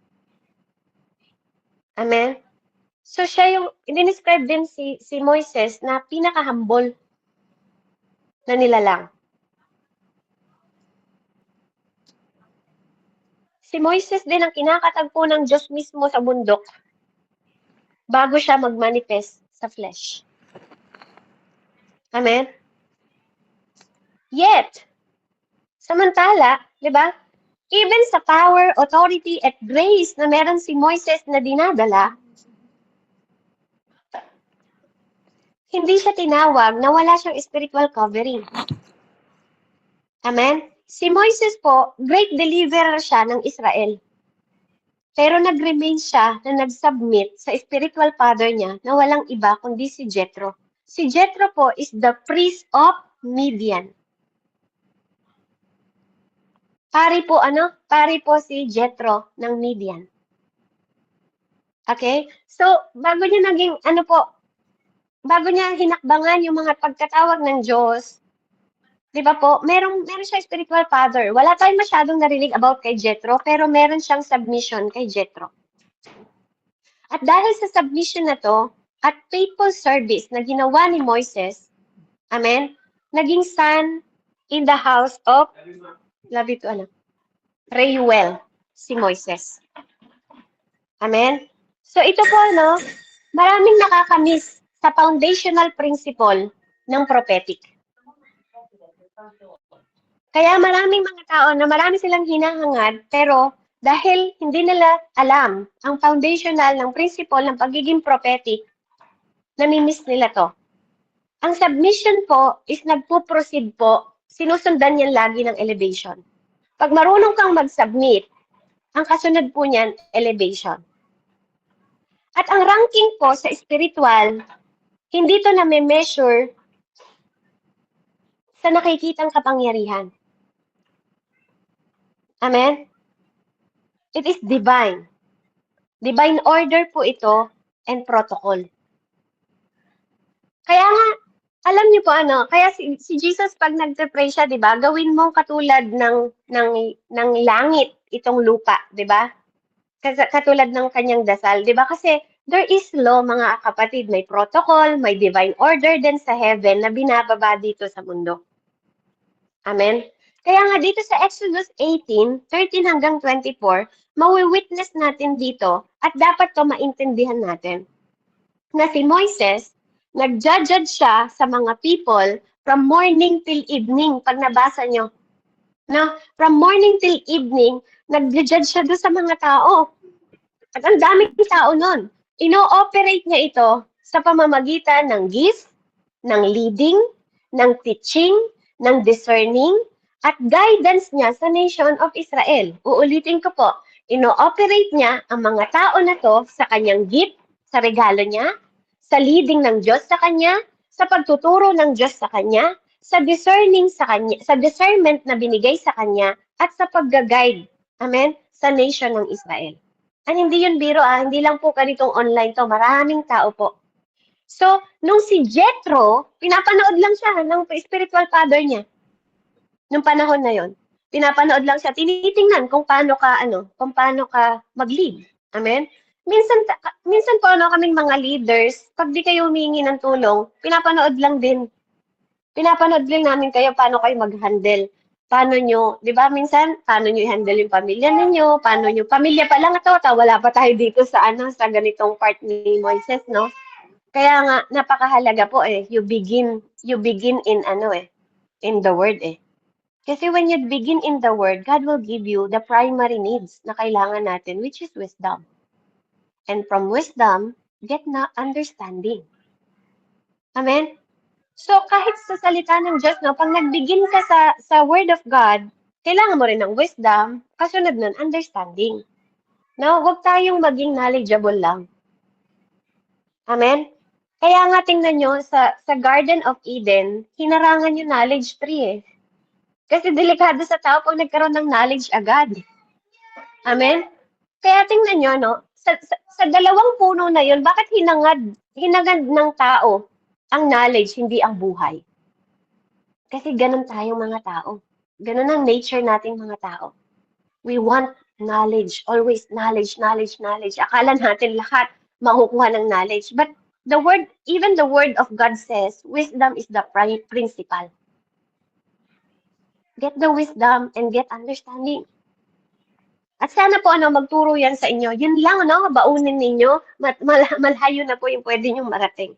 Amen? So siya yung, i-describe din si Moises na pinaka-humble na nilalang. Si Moises din ang kinakatagpo ng Diyos mismo sa bundok bago siya mag-manifest sa flesh. Amen? Yet, samantala, di ba, even sa power, authority, at grace na meron si Moises na dinadala, hindi siya tinawag na wala siyang spiritual covering. Amen? Si Moises po, great deliverer siya ng Israel. Pero nag-remain siya na nag-submit sa spiritual father niya na walang iba kundi si Jethro. Si Jethro po is the priest of Midian. Pari po si Jethro ng Midian. Okay? So, bago niya bago niya hinakbangan yung mga pagkatawag ng Diyos, di ba po, meron siya spiritual father. Wala tayong masyadong narinig about kay Jethro, pero meron siyang submission kay Jethro. At dahil sa submission na to, at faithful service na ginawa ni Moises, amen, naging son in the house of, Reuel, si Moises. Amen? So ito po, maraming nakakamiss sa foundational principle ng prophetic. Kaya maraming mga tao na marami silang hinahangad, pero dahil hindi nila alam ang foundational ng principle ng pagiging prophetic, namimiss nila to. Ang submission po is nagpo-proceed po, sinusundan yan lagi ng elevation. Pag marunong kang mag-submit, ang kasunod po niyan, elevation. At ang ranking po sa spiritual, hindi to na-measure sa nakikitang kapangyarihan. Amen? It is divine. Divine order po ito and protocol. Kaya nga, Alam niyo po ano, kaya si Jesus pag nagpe-pray siya, 'di ba? Gawin mo katulad ng langit itong lupa, 'di ba? Katulad ng kanyang dasal, 'di ba? Kasi there is law, mga kapatid, may protocol, may divine order din sa heaven na binababa dito sa mundo. Amen? Kaya nga dito sa Exodus 18:13 hanggang 24, mawi-witness natin dito at dapat to maintindihan natin na si Moises, nag-judge siya sa mga people from morning till evening. Pag nabasa nyo, no? From morning till evening, nag-judge siya doon sa mga tao. At ang daming tao nun. Ino-operate niya ito sa pamamagitan ng gifts, ng leading, ng teaching, ng discerning, at guidance niya sa nation of Israel. Uulitin ko po, ino-operate niya ang mga tao na to sa kanyang gift, sa regalo niya, sa leading ng Diyos sa kanya, sa pagtuturo ng Diyos sa kanya, sa discerning sa kanya, sa discernment na binigay sa kanya, at sa pagga-guide, amen, sa nation ng Israel. At hindi yun biro hindi lang po ganitong online to, maraming tao po. So, nung si Jethro, pinapanood lang siya ng spiritual father niya. Nung panahon na yon, pinapanood lang siya, tinitingnan kung paano ka mag-lead. Amen? Minsan po kaming mga leaders, pag di kayo humingi ng tulong, pinapanood lang din. Pinapanood lang namin kayo paano kayo mag-handle. Paano nyo, di ba minsan, paano nyo i-handle yung pamilya ninyo, paano nyo, pamilya pa lang ito, wala pa tayo dito sa ganitong part ni Moises, no? Kaya nga, napakahalaga po you begin in the word Kasi when you begin in the word, God will give you the primary needs na kailangan natin, which is wisdom. And from wisdom, get na understanding. Amen? So, kahit sa salita ng Diyos, no, pag nagbigin ka sa Word of God, kailangan mo rin ng wisdom, kasunod nun, understanding. No, huwag tayong maging knowledgeable lang. Amen? Kaya nga tingnan nyo, sa Garden of Eden, hinarangan yung knowledge tree Kasi delikado sa tao pag nagkaroon ng knowledge agad. Amen? Kaya tingnan nyo, no, sa dalawang puno na yun, bakit hinangad ng tao ang knowledge, hindi ang buhay? Kasi ganun tayong mga tao. Ganun ang nature nating mga tao. We want knowledge, always knowledge, knowledge, knowledge. Akala natin lahat makukuha ng knowledge. But even the word of God says, wisdom is the principal. Get the wisdom and get understanding. At sana po magturo yan sa inyo. Yun lang, baunin ninyo. Malayo na po yung pwede nyong marating.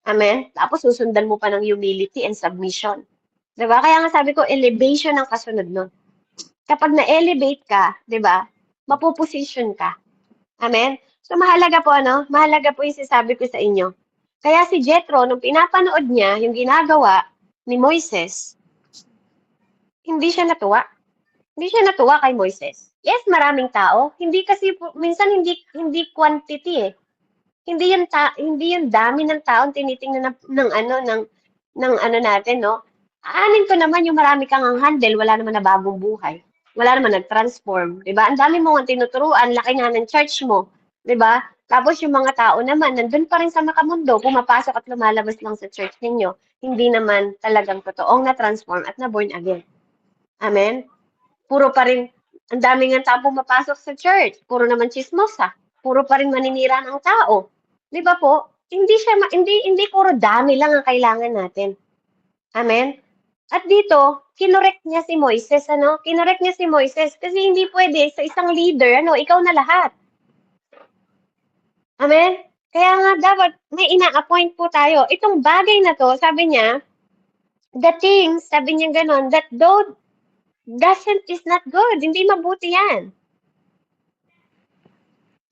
Amen? Tapos susundan mo pa ng humility and submission. Diba? Kaya nga sabi ko, elevation ang kasunod nun. Kapag na-elevate ka, diba, mapuposition ka. Amen? So mahalaga po yung sinasabi ko sa inyo. Kaya si Jethro, nung pinapanood niya yung ginagawa ni Moises, hindi siya natuwa. Hindi siya natuwa kay Moises. Yes, maraming tao. Hindi kasi minsan hindi quantity Hindi yung dami ng tao tinitingnan ng ano natin, no? Aanin ko naman yung marami kang handle, wala naman na bagong buhay. Wala naman nag-transform, 'di ba? Ang dami mo ang tinuturuan, laki nga ng church mo, 'di ba? Tapos yung mga tao naman, nandun pa rin sa makamundo, pumapasok at lumalabas lang sa church ninyo. Hindi naman talagang totoong na-transform at na-born again. Amen? Puro pa rin, ang dami nga tao pumapasok sa church. Puro naman chismosa. Puro pa rin maninira ng tao. Di ba po? Hindi puro dami lang ang kailangan natin. Amen? At dito, kinorek niya si Moises, Kinorek niya si Moises kasi hindi pwede sa isang leader, ikaw na lahat. Amen? Kaya nga dapat may ina-appoint po tayo. Itong bagay na to, sabi niya, the things, sabi niya ganon, that though is not good. Hindi mabuti yan.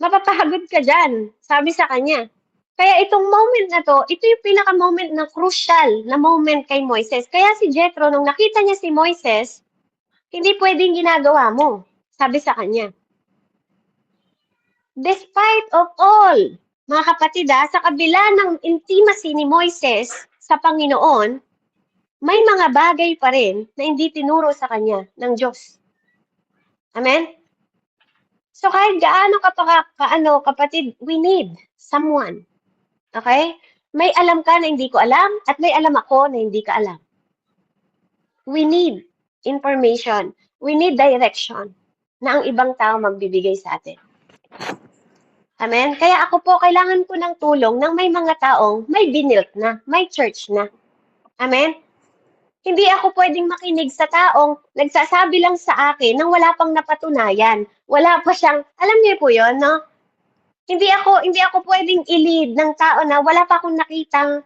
Mapapagod ka dyan, sabi sa kanya. Kaya itong moment na to, ito yung pinaka-moment na crucial na moment kay Moises. Kaya si Jethro, nung nakita niya si Moises, hindi pwedeng ginagawa mo, sabi sa kanya. Despite of all, mga kapatid, sa kabila ng intimacy ni Moises sa Panginoon, may mga bagay pa rin na hindi tinuro sa kanya ng Diyos. Amen? So kahit gaano kapatid, we need someone. Okay? May alam ka na hindi ko alam at may alam ako na hindi ka alam. We need information. We need direction na ang ibang tao magbibigay sa atin. Amen? Kaya ako po, kailangan ko ng tulong ng may mga taong may binilt na, may church na. Amen? Hindi ako pwedeng makinig sa taong nagsasabi lang sa akin nang wala pang napatunayan. Wala pa siyang, alam niyo po yun, no? Hindi ako pwedeng i-lead ng tao na wala pa akong nakitang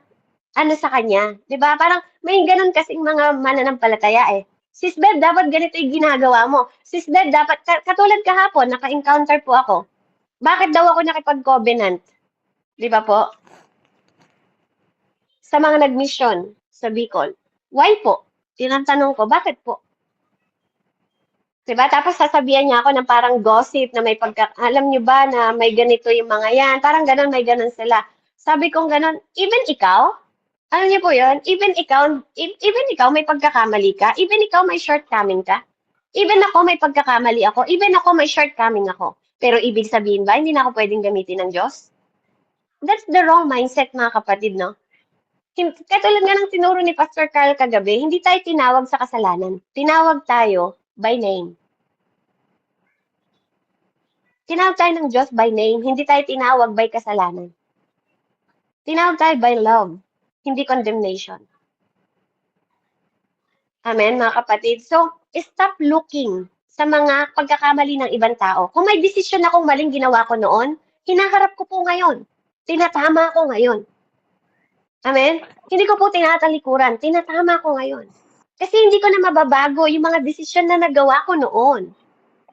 ano sa kanya. 'Di ba? Parang may ganun kasing mga mananampalataya eh. Sis Bev, dapat ganito yung ginagawa mo. Sis Bev, dapat, katulad kahapon, naka-encounter po ako. Bakit daw ako nakipag-covenant? 'Di ba po? Sa mga nag-mission sa Bicol. Why po? Tinatanong ko, bakit po? 'Di ba? Tapos sasabihan niya ako ng parang gossip na may alam niyo ba na may ganito yung mga yan. Parang ganun, may ganun sila. Sabi kong ganun, even ikaw, alam niyo po yun, even ikaw may pagkakamali ka, even ikaw may shortcoming ka, even ako may pagkakamali ako, even ako may shortcoming ako. Pero ibig sabihin ba, hindi na ako pwedeng gamitin ng Diyos? That's the wrong mindset, mga kapatid, no? Katulad nga ng tinuro ni Pastor Carl kagabi, hindi tayo tinawag sa kasalanan. Tinawag tayo by name. Tinawag tayo ng Diyos by name, hindi tayo tinawag by kasalanan. Tinawag tayo by love, hindi condemnation. Amen, mga kapatid. So, stop looking sa mga pagkakamali ng ibang tao. Kung may desisyon akong maling ginawa ko noon, hinaharap ko po ngayon. Tinatama ko ngayon. Amen? Hindi ko po tinatalikuran. Tinatama ko ngayon. Kasi hindi ko na mababago yung mga desisyon na nagawa ko noon.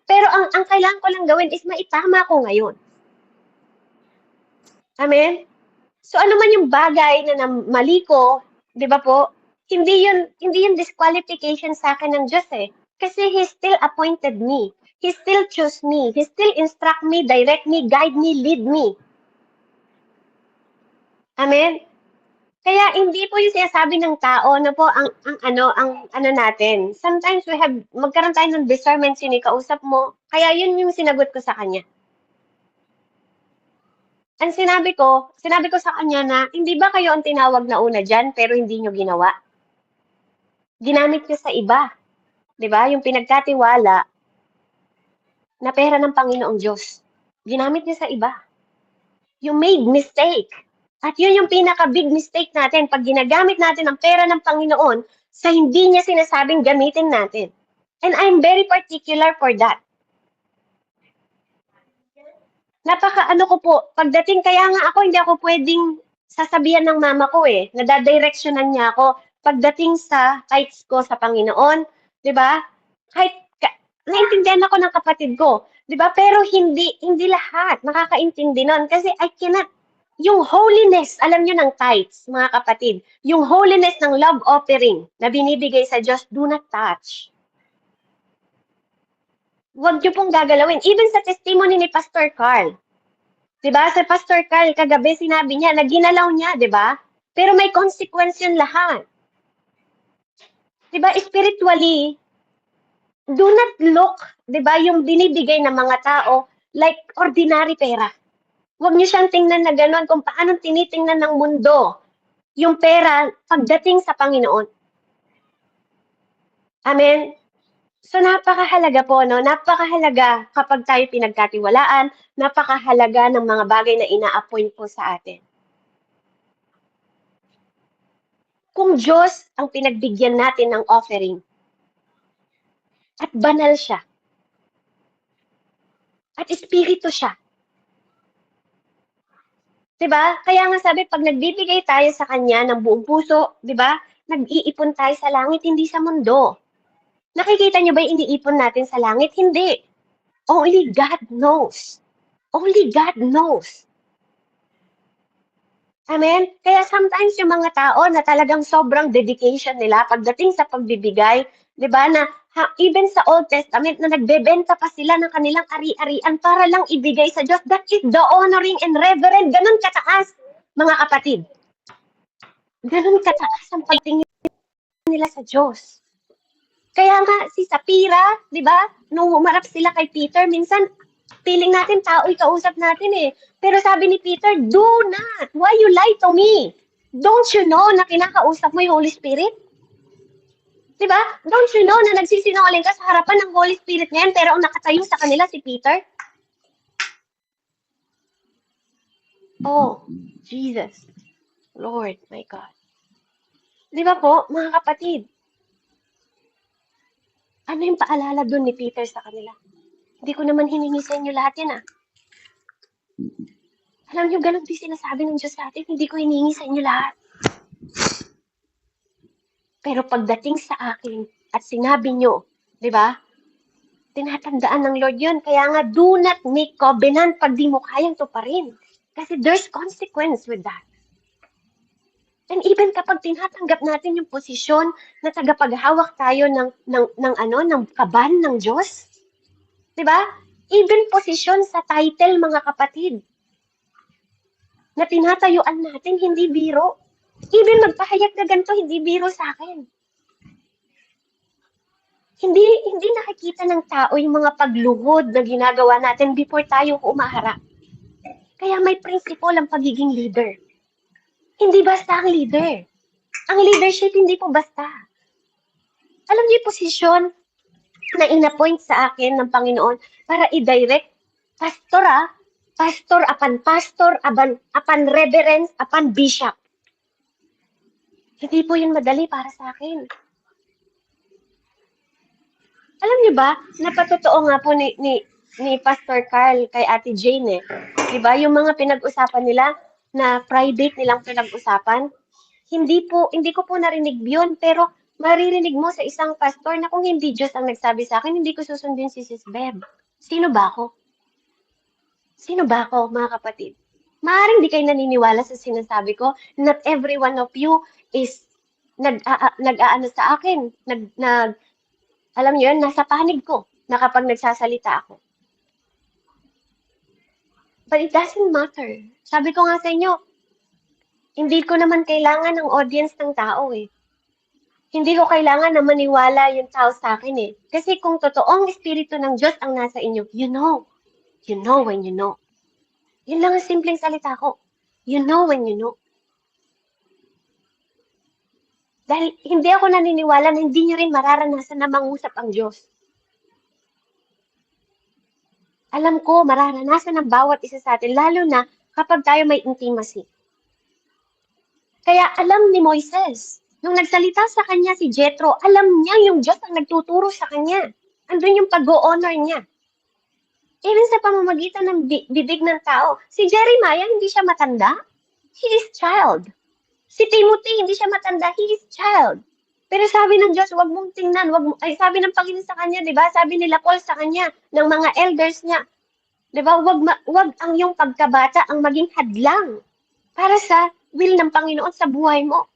Pero ang kailangan ko lang gawin is maitama ko ngayon. Amen? So ano man yung bagay na mali ko, 'di ba po? Hindi yun disqualification sa akin ng Diyos eh. Kasi He still appointed me. He still chose me. He still instruct me, direct me, guide me, lead me. Amen? Kaya hindi po yung sinasabi ng tao na po ang ano natin. Sometimes magkaroon tayo ng discernment, sino yung kausap mo. Kaya yun yung sinagot ko sa kanya. Ang sinabi ko sa kanya na, hindi ba kayo ang tinawag na una dyan, pero hindi nyo ginawa? Ginamit nyo sa iba. 'Di ba? Yung pinagkatiwala na pera ng Panginoong Diyos. Ginamit nyo sa iba. You made mistake. At yun yung pinaka-big mistake natin pag ginagamit natin ang pera ng Panginoon sa hindi niya sinasabing gamitin natin. And I'm very particular for that. Napaka-ano ko po, pagdating, kaya nga ako, hindi ako pwedeng sasabihan ng mama ko eh, nadadireksyonan niya ako pagdating sa tithes ko sa Panginoon, 'di ba? Kahit naintindihan ako ng kapatid ko, 'di ba? Pero hindi lahat nakakaintindi nun kasi I cannot yung holiness, alam niyo ng tithes, mga kapatid, yung holiness ng love offering na binibigay sa Diyos, do not touch. Huwag niyo pong gagalawin. Even sa testimony ni Pastor Carl. 'Di ba? Sa Pastor Carl, kagabi sinabi niya na ginalaw niya, 'di ba? Pero may consequence yun lahat. 'Di ba? Spiritually, do not look, 'di ba, yung binibigay ng mga tao like ordinary pera. Huwag niyo siyang tingnan na gano'n kung paano tinitingnan ng mundo yung pera pagdating sa Panginoon. Amen? So napakahalaga po, no? Napakahalaga kapag tayo pinagkatiwalaan, napakahalaga ng mga bagay na ina-appoint po sa atin. Kung Diyos ang pinagbigyan natin ng offering, at banal siya, at espiritu siya, diba? Kaya nga sabi, pag nagbibigay tayo sa Kanya ng buong puso, diba? Nag-iipon tayo sa langit, hindi sa mundo. Nakikita niyo ba yung iniipon natin sa langit? Hindi. Only God knows. Only God knows. Amen? Kaya sometimes yung mga tao na talagang sobrang dedication nila pagdating sa pagbibigay, di ba, na even sa Old Testament na nagbebenta pa sila ng kanilang ari-arian para lang ibigay sa Diyos. That is the honoring and reverend. Ganun kataas, mga kapatid. Ganun kataas ang pagtingin nila sa Diyos. Kaya nga, si Sapphira, di ba, nung humarap sila kay Peter, minsan, feeling natin, tao'y kausap natin eh. Pero sabi ni Peter, do not. Why you lie to me? Don't you know na kinakausap mo yung Holy Spirit? Diba? Don't you know na nagsisinungaling ka sa harapan ng Holy Spirit ngayon pero ang nakatayo sa kanila si Peter? Oh, Jesus. Lord, my God. Di ba po, mga kapatid, ano yung paalala doon ni Peter sa kanila? Hindi ko naman hiningi sa inyo lahat yan, ah. Alam niyo, ganun din sinasabi ng Diyos sa atin, hindi ko hiningi sa inyo lahat. Pero pagdating sa akin at sinabi nyo, di ba? Tinatandaan ng Lord yun. Kaya nga, do not make covenant pag di mo kayang tuparin. Kasi there's consequence with that. And even kapag tinatanggap natin yung posisyon na tagapaghawak tayo ng kaban ng Diyos, di ba? Even posisyon sa title, mga kapatid, na tinatayuan natin, hindi biro. Even magpahayag na ganito, hindi biro sa akin. Hindi nakikita ng tao yung mga pagluhod na ginagawa natin before tayo umaharap. Kaya may principle ang pagiging leader. Hindi basta ang leader. Ang leadership hindi po basta. Alam niyo yung posisyon na in-appoint sa akin ng Panginoon para i-direct pastor, pastor, apan reverence, apan bishop. Hindi po yun madali para sa akin. Alam niyo ba, napatotoo nga po ni Pastor Carl kay Ate Jane eh. Diba, yung mga pinag-usapan nila na private nilang pinag-usapan, hindi ko po narinig yun, pero maririnig mo sa isang pastor na kung hindi Diyos ang nagsabi sa akin, hindi ko susundin si Sis Beb. Sino ba ako? Sino ba ako, mga kapatid? Maaaring di kayo naniniwala sa sinasabi ko. Not every one of you is nag-aano sa akin, alam niyo yun, nasa panig ko na kapag nagsasalita ako. But it doesn't matter. Sabi ko nga sa inyo, hindi ko naman kailangan ng audience ng tao eh. Hindi ko kailangan na maniwala yung tao sa akin eh. Kasi kung totoong Espiritu ng Diyos ang nasa inyo, you know. You know when you know. Yun lang ang simpleng salita ko. You know when you know. Dahil hindi ako naniniwala na hindi niyo rin mararanasan na mangusap ang Diyos. Alam ko, mararanasan ng bawat isa sa atin, lalo na kapag tayo may intimacy. Kaya alam ni Moises, nung nagsalita sa kanya si Jethro, alam niya yung Diyos ang nagtuturo sa kanya. Andun yung pag-o-honor niya. Even sa pamamagitan ng bibig ng tao, si Jeremiah, hindi siya matanda. He is child. Si Timothy, hindi siya matanda. He is child. Pero sabi ng Diyos, wag mong tingnan. Sabi ng Panginoon sa kanya, di ba? Sabi nila Paul sa kanya, ng mga elders niya, di ba? Wag ang iyong pagkabata ang maging hadlang para sa will ng Panginoon sa buhay mo.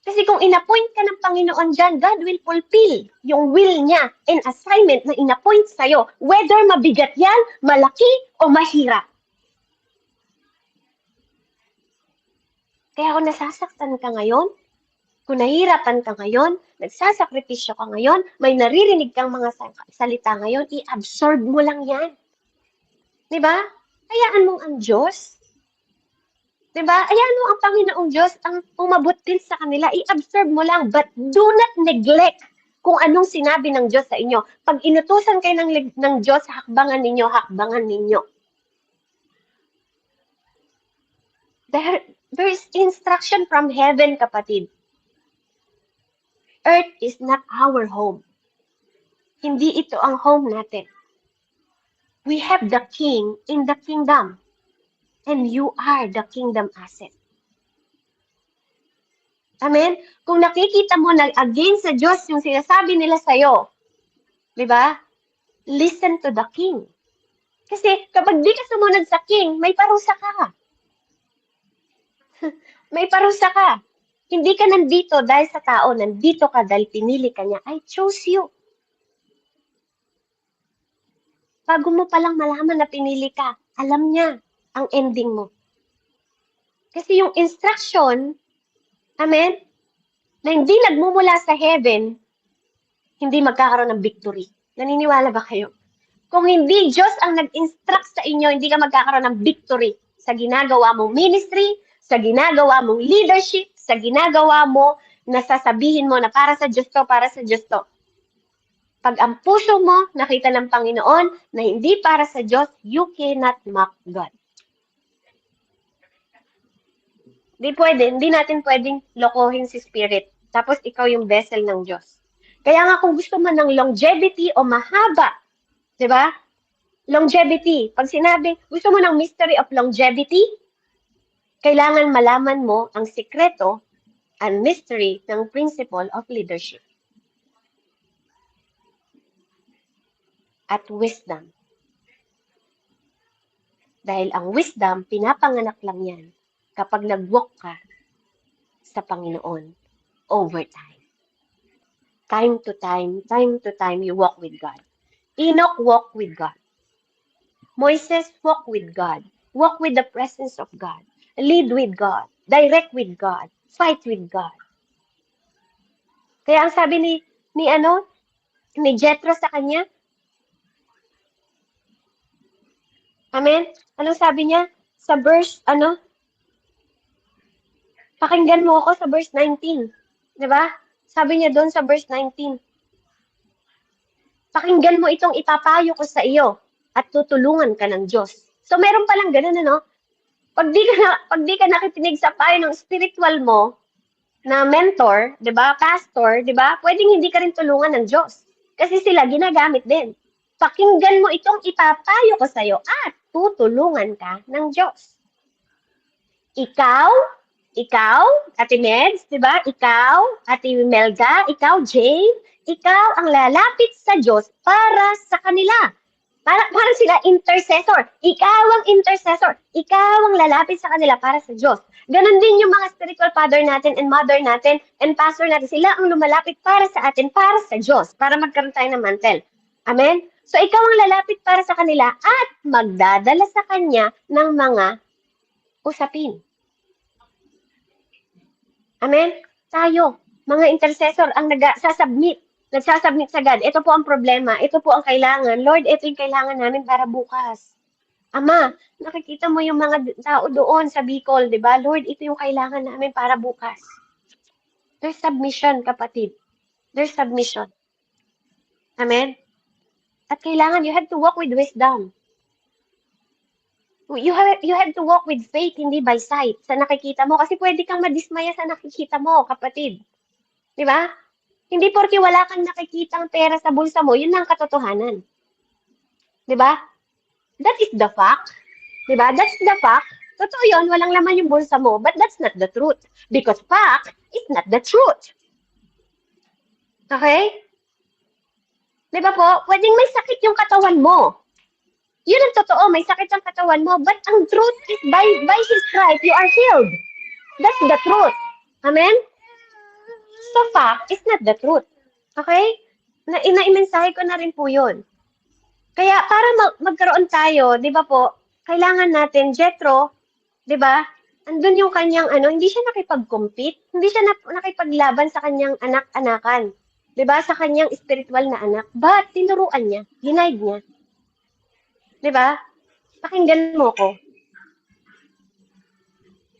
Kasi kung inappoint ka ng Panginoon dyan, God will fulfill yung will niya and assignment na inappoint sa'yo, whether mabigat yan, malaki, o mahirap. Kaya kung nasasaktan ka ngayon, kung nahihirapan ka ngayon, nagsasakripisyo ka ngayon, may naririnig kang mga salita ngayon, i-absorb mo lang yan. Diba? Hayaan mong ang Diyos. Diba? Hayaan mo ang Panginoong Diyos ang umabot din sa kanila. I-absorb mo lang, but do not neglect kung anong sinabi ng Diyos sa inyo. Pag inutusan kayo ng Diyos, hakbangan ninyo, hakbangan ninyo. There is instruction from heaven, kapatid. Earth is not our home. Hindi ito ang home natin. We have the king in the kingdom. And you are the kingdom asset. Amen? Kung nakikita mo na against sa Diyos yung sinasabi nila sa'yo, di ba? Listen to the king. Kasi kapag di ka sumunod sa king, may parusa ka. May parusa ka. Hindi ka nandito dahil sa tao, nandito ka dahil pinili ka niya. I chose you. Bago mo palang malaman na pinili ka, alam niya ang ending mo. Kasi yung instruction, amen, na hindi nagmumula sa heaven, hindi magkakaroon ng victory. Naniniwala ba kayo? Kung hindi Diyos ang nag-instruct sa inyo, hindi ka magkakaroon ng victory sa ginagawa mong ministry, sa ginagawa mong leadership, sa ginagawa mo na sasabihin mo na para sa Diyos to, para sa Diyos to. Pag ang puso mo nakita ng Panginoon na hindi para sa Diyos, you cannot mock God. Hindi natin pwedeng lokohin si Spirit. Tapos ikaw yung vessel ng Diyos. Kaya nga kung gusto mo ng longevity o mahaba, di ba? Longevity. Pag sinabi, gusto mo ng mystery of longevity, kailangan malaman mo ang sikreto and mystery ng principle of leadership. At wisdom. Dahil ang wisdom, pinapanganak lang yan kapag nag-walk ka sa Panginoon over time. Time to time, you walk with God. Enoch walked with God. Moises walked with God. Walk with the presence of God. Lead with God. Direct with God. Fight with God. Kaya ang sabi ni Jethro sa kanya, amen? Anong sabi niya? Sa verse, pakinggan mo ako sa verse 19. Di ba? Sabi niya doon sa verse 19, pakinggan mo itong ipapayo ko sa iyo at tutulungan ka ng Diyos. So meron palang ganun, Pag di ka nakikinig sa payo ng spiritual mo na mentor, 'di ba? Pastor, 'di ba? Pwedeng hindi ka rin tulungan ng Diyos. Kasi sila ginagamit din. Pakinggan mo itong ipapayo ko sa iyo at tutulungan ka ng Diyos. Ikaw, Ate Meds, 'di ba? Ikaw, Ate Melga, ikaw, Jane, ikaw ang lalapit sa Diyos para sa kanila. Parang sila intercessor. Ikaw ang intercessor. Ikaw ang lalapit sa kanila para sa Diyos. Ganon din yung mga spiritual father natin and mother natin and pastor natin. Sila ang lumalapit para sa atin, para sa Diyos, para magkaroon tayo ng mantle. Amen? So ikaw ang lalapit para sa kanila at magdadala sa Kanya ng mga usapin. Amen? Tayo, mga intercessor, ang nagsasubmit sa God. Ito po ang problema. Ito po ang kailangan. Lord, ito yung kailangan namin para bukas. Ama, nakikita mo yung mga tao doon sa Bicol, di ba? Lord, ito yung kailangan namin para bukas. There's submission, kapatid. There's submission. Amen? At kailangan, you have to walk with wisdom. You have to walk with faith, hindi by sight, sa nakikita mo. Kasi pwede kang madismaya sa nakikita mo, kapatid. Di ba? Hindi porke wala kang nakikitang pera sa bulsa mo, yun ang katotohanan. 'Di ba? That is the fact. 'Di ba? That's the fact. Totoo yun, walang laman yung bulsa mo, but that's not the truth. Because fact is not the truth. Okay? 'Di ba po? Pwedeng may sakit yung katawan mo. Yun ang totoo, may sakit ang katawan mo, but ang truth is by His stripe, you are healed. That's the truth. Amen? So fact is not the truth. Okay? Naimensahe ko na rin po yun. Kaya para magkaroon tayo, di ba po, kailangan natin, Jethro, di ba, andun yung kanyang, hindi siya nakipag-compete, hindi siya nakipaglaban sa kanyang anak-anakan, di ba, sa kanyang spiritual na anak. But, tinuruan niya, ginaid niya. Di ba? Pakinggan mo ko.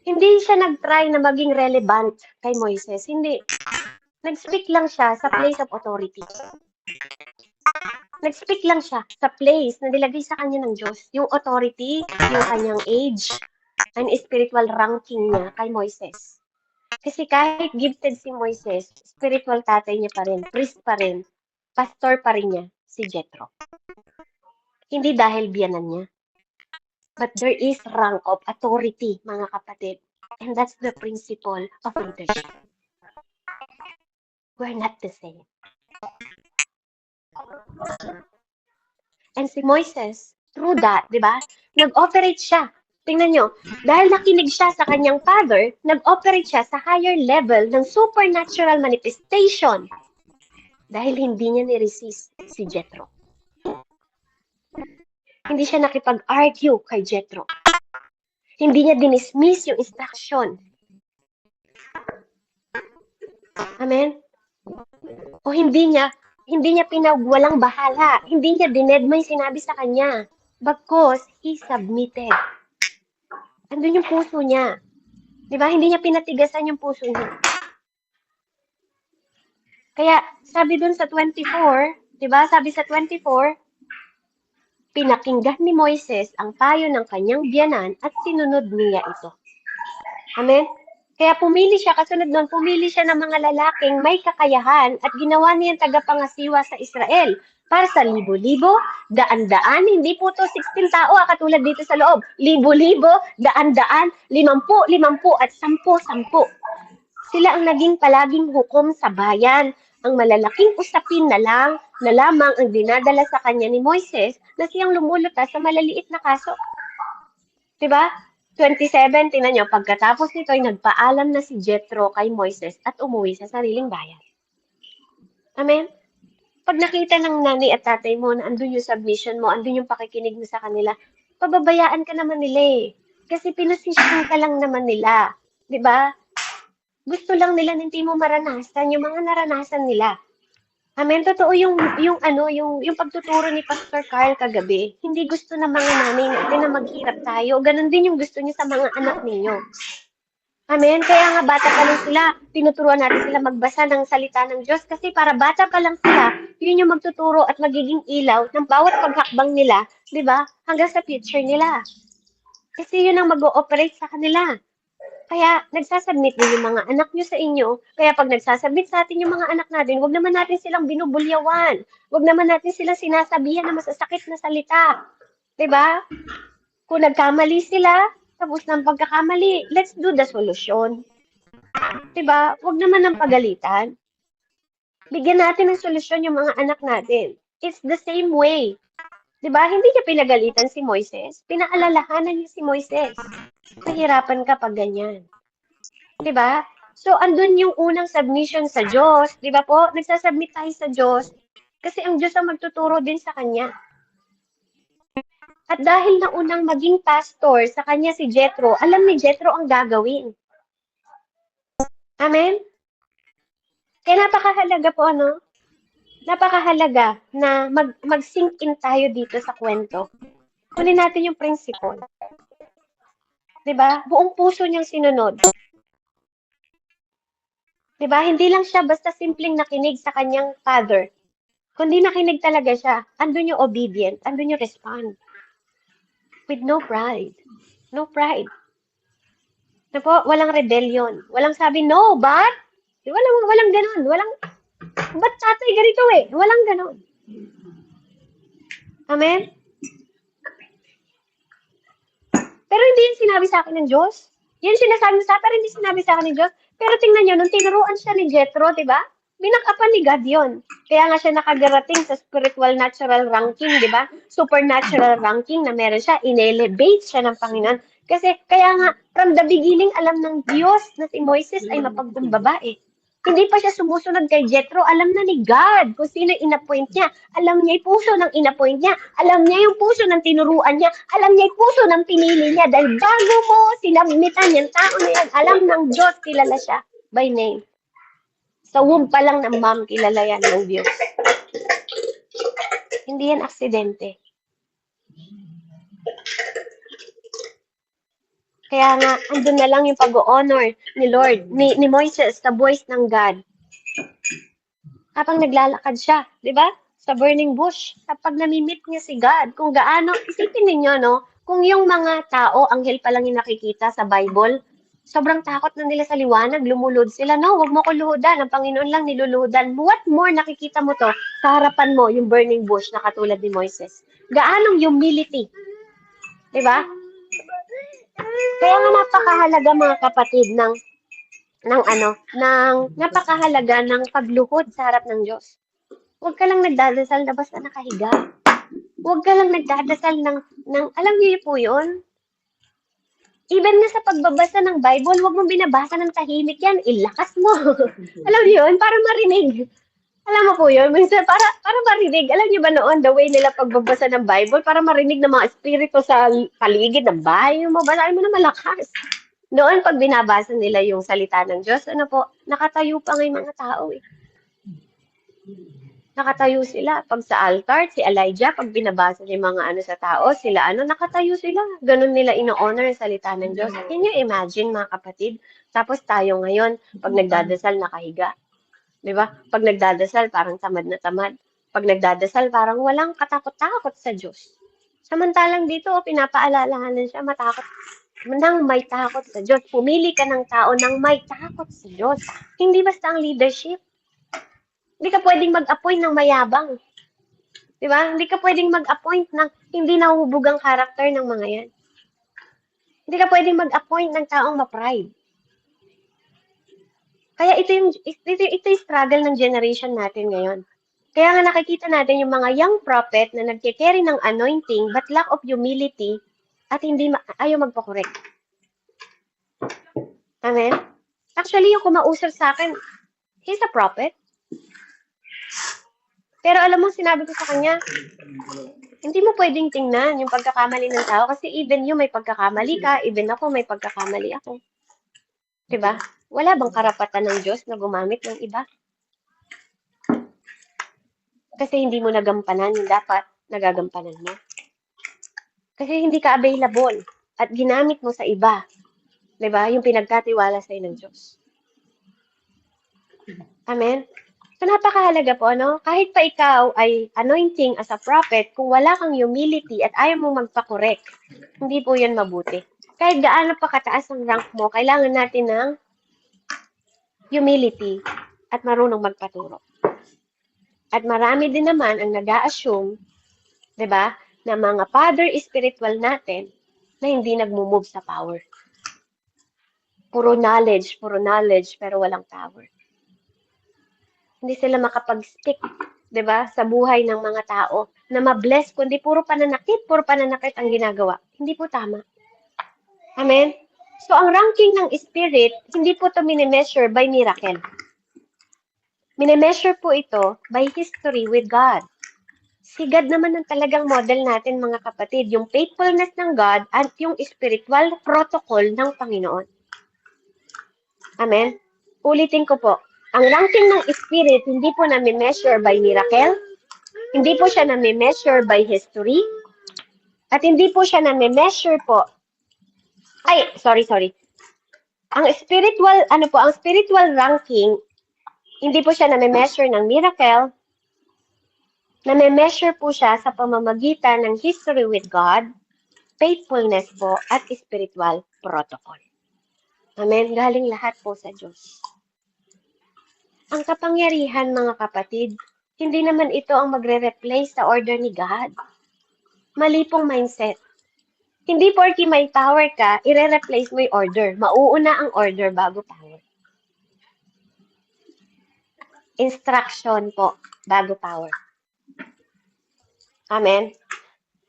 Hindi siya nag-try na maging relevant kay Moises. Hindi. Nag-speak lang siya sa place of authority. Nag-speak lang siya sa place na nilagay sa kanya ng Diyos. Yung authority, yung kanyang age, and spiritual ranking niya kay Moises. Kasi kahit gifted si Moises, spiritual tatay niya pa rin, priest pa rin, pastor pa rin niya, si Jethro. Hindi dahil biyanan niya. But there is rank of authority, mga kapatid. And that's the principle of leadership. We're not the same. And si Moises, through that, di ba, nag-operate siya. Tingnan nyo, dahil nakinig siya sa kanyang father, nag-operate siya sa higher level ng supernatural manifestation. Dahil hindi niya ni-resist si Jethro. Hindi siya nakipag-argue kay Jethro. Hindi niya dinismiss yung instruction. Amen? O hindi niya pinagwalang bahala. Hindi niya dinedma yung sinabi sa kanya. Because he submitted. Andun yung puso niya. Di ba? Hindi niya pinatigasan yung puso niya. Kaya sabi dun sa 24, di ba? Sabi sa 24, pinakinggan ni Moises ang payo ng kanyang biyanan at sinunod niya ito. Amen? Kaya pumili siya, kasunod nun, pumili siya ng mga lalaking may kakayahan at ginawa niyang tagapangasiwa sa Israel para sa libo-libo, daan-daan, hindi po to 16 tao katulad dito sa loob. Libo-libo, daan-daan, 50, 50 at 10, 10. Sila ang naging palaging hukom sa bayan. Ang malalaking usapin na lamang ang dinadala sa kanya ni Moises na siyang lumulutas sa malaliit na kaso. Diba? 27, tingnan nyo, pagkatapos nito ay nagpaalam na si Jethro kay Moises at umuwi sa sariling bayan. Amen? Pag nakita ng nanay at tatay mo na andun yung submission mo, andun yung pakikinig mo sa kanila, pababayaan ka naman nila eh. Kasi pinasisyon ka lang naman nila. Diba? Gusto lang nila na hindi mo maranasan yung mga naranasan nila. Amen, totoo yung pagtuturo ni Pastor Carl kagabi. Hindi gusto ng mga nanay natin na maghirap tayo. Ganon din yung gusto niyo sa mga anak ninyo. Amen, kaya nga bata pa lang sila, tinuturuan natin sila magbasa ng salita ng Diyos kasi para bata pa lang sila, yun yung magtuturo at magiging ilaw ng bawat paghakbang nila, di ba? Hanggang sa future nila. Kasi yun ang mag-ooperate sa kanila. Kaya nagsasubmit din yung mga anak nyo sa inyo. Kaya pag nagsasubmit sa atin yung mga anak natin, wag naman natin silang binubulyawan. Wag naman natin silang sinasabihan na masasakit na salita. 'Di ba? Kung nagkamali sila, tapos ng pagkakamali, let's do the solution. 'Di ba? Wag naman ng pagalitan. Bigyan natin ng solusyon yung mga anak natin. It's the same way. 'Di ba? Hindi niya pinagalitan si Moises. Pinaalalahanan niya si Moises. Mahirapan ka pag ganyan. 'Di ba? So, andun yung unang submission sa Diyos. 'Di ba po? Nagsasubmit tayo sa Diyos kasi ang Diyos ang magtuturo din sa Kanya. At dahil na unang maging pastor sa Kanya si Jethro, alam ni Jethro ang gagawin. Amen? Kaya napakahalaga po, napakahalaga na mag-sink in tayo dito sa kwento. Kunin natin yung principle. 'Di ba? Buong puso niyang sinunod. 'Di ba? Hindi lang siya basta simpleng nakinig sa kanyang father. Kundi nakinig talaga siya. Andun yung obedient, andun yung respond. With no pride. No pride. Na po, walang rebellion. Walang sabi, no, but? Walang ganun. Ba't tatay ganito eh? Walang ganun. Amen? Pero hindi yung sinabi sa akin ng Diyos. Yan sinasabi sa pero hindi sinabi sa akin ng Diyos. Pero tingnan nyo, nung tinuruan siya ni Jethro, di ba? Binakapan ni God yun. Kaya nga siya nakagarating sa spiritual natural ranking, di ba? Supernatural ranking na meron siya. In-elevate siya ng Panginoon. Kasi kaya nga, from the beginning, alam ng Diyos na si Moises ay mapagkumbaba eh. Hindi pa siya sumusunod kay Jethro. Alam na ni God kung sino in-appoint niya. Alam niya yung puso ng in-appoint niya. Alam niya yung puso ng tinuruan niya. Alam niya yung puso ng pinili niya. Dahil bago mo sinabmitan yung tao na yan, alam ng Diyos, kilala siya by name. Sa womb pa lang ng mom, kilala yan ng Diyos. Hindi yan aksidente. Kaya nga, andun na lang yung pag-honor ni Lord, ni Moises sa voice ng God. Habang naglalakad siya, di ba? Sa burning bush, kapag namimit niya si God, kung gaano, isipin ninyo, no? Kung yung mga tao, anghel pa lang yung nakikita sa Bible, sobrang takot na nila sa liwanag, lumulod sila, no? Huwag mo ko luhudan, ang Panginoon lang niluluhudan. What more nakikita mo to sa harapan mo, yung burning bush na katulad ni Moises? Gaanong humility? Di ba? Kaya nga napakahalaga mga kapatid ng napakahalaga ng pagluhod sa harap ng Diyos. Huwag ka lang nagdadasal na basta nakahiga. Huwag ka lang nagdadasal ng alam niyo po yun? Even na sa pagbabasa ng Bible, huwag mong binabasa ng tahimik yan. Ilakas mo. Alam niyo yun? Para marinig. Alam mo po yun? Minsan, para marinig. Alam niyo ba noon, the way nila pagbabasa ng Bible, para marinig ng mga espiritu sa paligid ng bahay, yung mabasahin mo na malakas. Noon, pag binabasa nila yung salita ng Diyos, nakatayo pa nga yung mga tao eh. Nakatayo sila. Pag sa altar, si Elijah, pag binabasa niya yung mga ano sa tao, sila nakatayo sila. Ganun nila ino-honor ang salita ng Diyos. Can you imagine, mga kapatid? Tapos tayo ngayon, pag nagdadasal, nakahiga. Di ba? Pag nagdadasal, parang tamad na tamad. Pag nagdadasal, parang walang katakot-takot sa Diyos. Samantalang dito, pinapaalalahanan siya, matakot nang may takot sa Diyos. Pumili ka ng tao nang may takot sa Diyos. Hindi basta ang leadership. Hindi ka pwedeng mag-appoint ng mayabang. Di ba? Hindi ka pwedeng mag-appoint ng hindi nahuhubog ang karakter ng mga yan. Hindi ka pwedeng mag-appoint ng taong ma-pride. Kaya ito yung struggle ng generation natin ngayon. Kaya nga nakikita natin yung mga young prophet na nagke-carry ng anointing but lack of humility at hindi ayaw magpa-correct. Amen? Actually, yung kumausap sa akin, he's a prophet. Pero alam mo, sinabi ko sa kanya, hindi mo pwedeng tingnan yung pagkakamali ng tao kasi even you may pagkakamali ka, even ako may pagkakamali ako. Diba? Wala bang karapatan ng Diyos na gumamit ng iba? Kasi hindi mo nagampanan yung dapat nagagampanan mo. Kasi hindi ka available at ginamit mo sa iba. Diba? Yung pinagkatiwala sa'yo ng Diyos. Amen? So, napakahalaga po, no? Kahit pa ikaw ay anointing as a prophet, kung wala kang humility at ayaw mo magpa-correct, hindi po yan mabuti. Kahit gaano pa kataas ang rank mo, kailangan natin ng humility at marunong magpaturo. At marami din naman ang nag-a-assume, di ba, na mga father spiritual natin na hindi nagmo-move sa power. Puro knowledge, pero walang power. Hindi sila makapag-stick, 'di ba, sa buhay ng mga tao na ma-bless kundi puro pananakit ang ginagawa. Hindi po tama. Amen. So ang ranking ng spirit, hindi po 'to mini-measure by miracle. Mini-measure po ito by history with God. Si God naman ang talagang model natin, mga kapatid, yung faithfulness ng God at yung spiritual protocol ng Panginoon. Amen. Ulitin ko po. Ang ranking ng spirit, hindi po nami-measure by miracle, hindi po siya nami-measure by history, at hindi po siya nami-measure po. Sorry. Ang spiritual ranking, hindi po siya nami-measure ng miracle, nami-measure po siya sa pamamagitan ng history with God, faithfulness po, at spiritual protocol. Amen. Galing lahat po sa Diyos. Ang kapangyarihan, mga kapatid, hindi naman ito ang magre-replace sa order ni God. Mali pong mindset. Hindi porky may power ka, ire-replace mo yung order. Mauuna ang order bago power. Instruction po, bago power. Amen?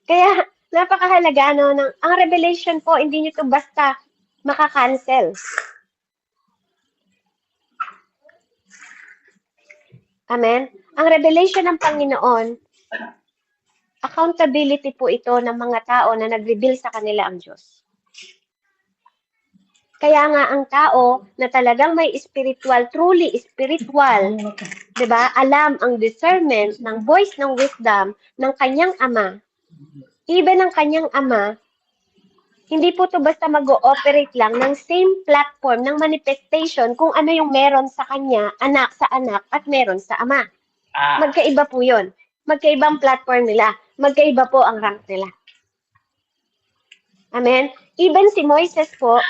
Kaya, napakahalaga, ang revelation po, hindi nyo ito basta makakancel. Amen? Ang revelation ng Panginoon, accountability po ito ng mga tao na nag-reveal sa kanila ang Diyos. Kaya nga ang tao na talagang may spiritual, truly spiritual, 'di ba? Alam ang discernment ng voice ng wisdom ng kanyang ama. Even ang kanyang ama, hindi po to basta mag-ooperate lang ng same platform ng manifestation kung ano yung meron sa kanya, anak sa anak, at meron sa ama. Magkaiba po yun. Magkaibang platform nila. Magkaiba po ang rank nila. Amen? Even si Moises po,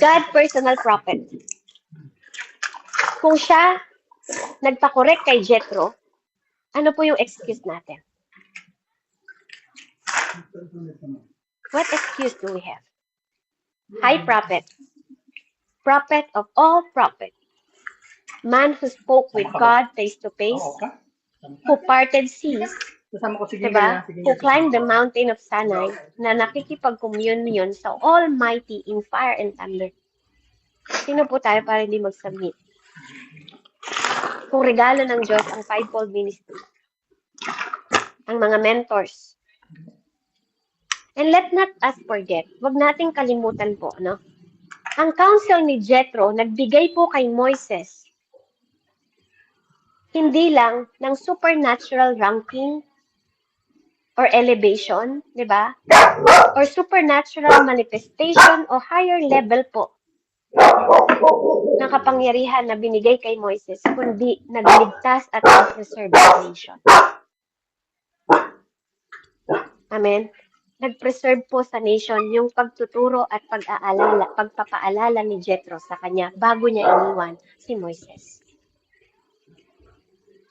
God personal prophet. Kung siya nagpa-correct kay Jethro, ano po yung excuse natin? What excuse do we have? High prophet. Prophet of all prophets. Man who spoke with God face to face. Who parted seas. Diba? Who climbed the mountain of Sinai na nakikipag-communion sa Almighty in fire and thunder. Sino po tayo para hindi mag-submit? Kung regalo ng Diyos ang fivefold ministry. Ang mga mentors. And let not us forget, wag nating kalimutan po, no? Ang counsel ni Jethro, nagbigay po kay Moises hindi lang ng supernatural ranking or elevation, di ba? Or supernatural manifestation o higher level po ng kapangyarihan na binigay kay Moises, kundi nagligtas at nag-preserve sa nation. Amen? Nag-preserve po sa nation yung pagtuturo at pagpapaalala ni Jethro sa kanya bago niya iniwan si Moises.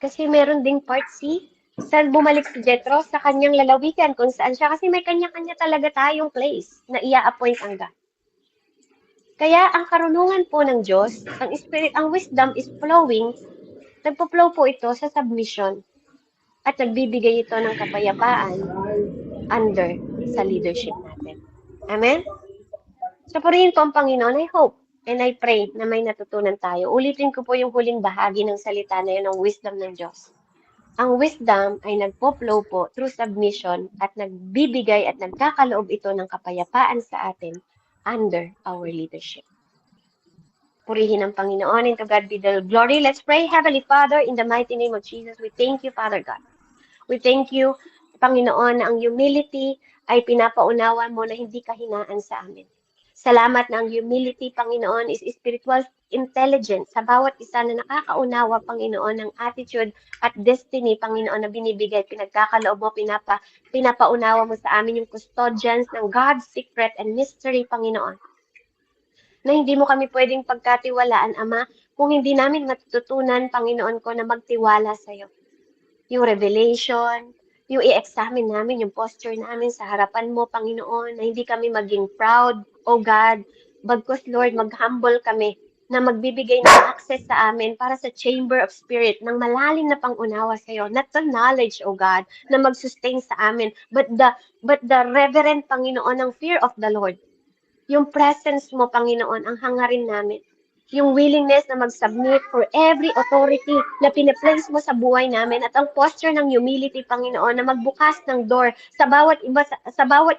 Kasi meron ding part C, saan bumalik si Jethro sa kanyang lalawigan kung saan siya. Kasi may kanya-kanya talaga tayong place na ia-appoint ang God. Kaya ang karunungan po ng Diyos, ang wisdom is flowing, nagpo-flow po ito sa submission at nagbibigay ito ng kapayapaan under sa leadership natin. Amen? So, purihin ko ang Panginoon. I hope and I pray na may natutunan tayo. Ulitin ko po yung huling bahagi ng salita na yun ng wisdom ng Diyos. Ang wisdom ay nagpo-flow po through submission at nagbibigay at nagkakaloob ito ng kapayapaan sa atin under our leadership. Purihin ang Panginoon, and to God be the glory. Let's pray. Heavenly Father, in the mighty name of Jesus, we thank you, Father God. We thank you, Panginoon, na ang humility ay pinapaunawa mo na hindi kahinaan sa amin. Salamat na ang humility, Panginoon, is spiritual intelligence sa bawat isa na nakakaunawa, Panginoon, ng attitude at destiny, Panginoon, na binibigay, pinagkakaloob mo, pinapaunawa mo sa amin yung custodians ng God's secret and mystery, Panginoon. Na hindi mo kami pwedeng pagkatiwalaan, Ama, kung hindi namin matututunan, Panginoon ko, na magtiwala sa iyo. Yung revelation, yung i-examine namin, yung posture namin sa harapan mo, Panginoon, na hindi kami maging proud, O God, bagkus, Lord, mag-humble kami, na magbibigay ng access sa amin para sa chamber of spirit ng malalim na pangunawa sa iyo. Not the knowledge, O God, na mag-sustain sa amin, but the reverent, Panginoon, ng fear of the Lord. Yung presence mo, Panginoon, ang hangarin namin. Yung willingness na mag-submit for every authority na pinaplace mo sa buhay namin at ang posture ng humility, Panginoon, na magbukas ng door sa bawat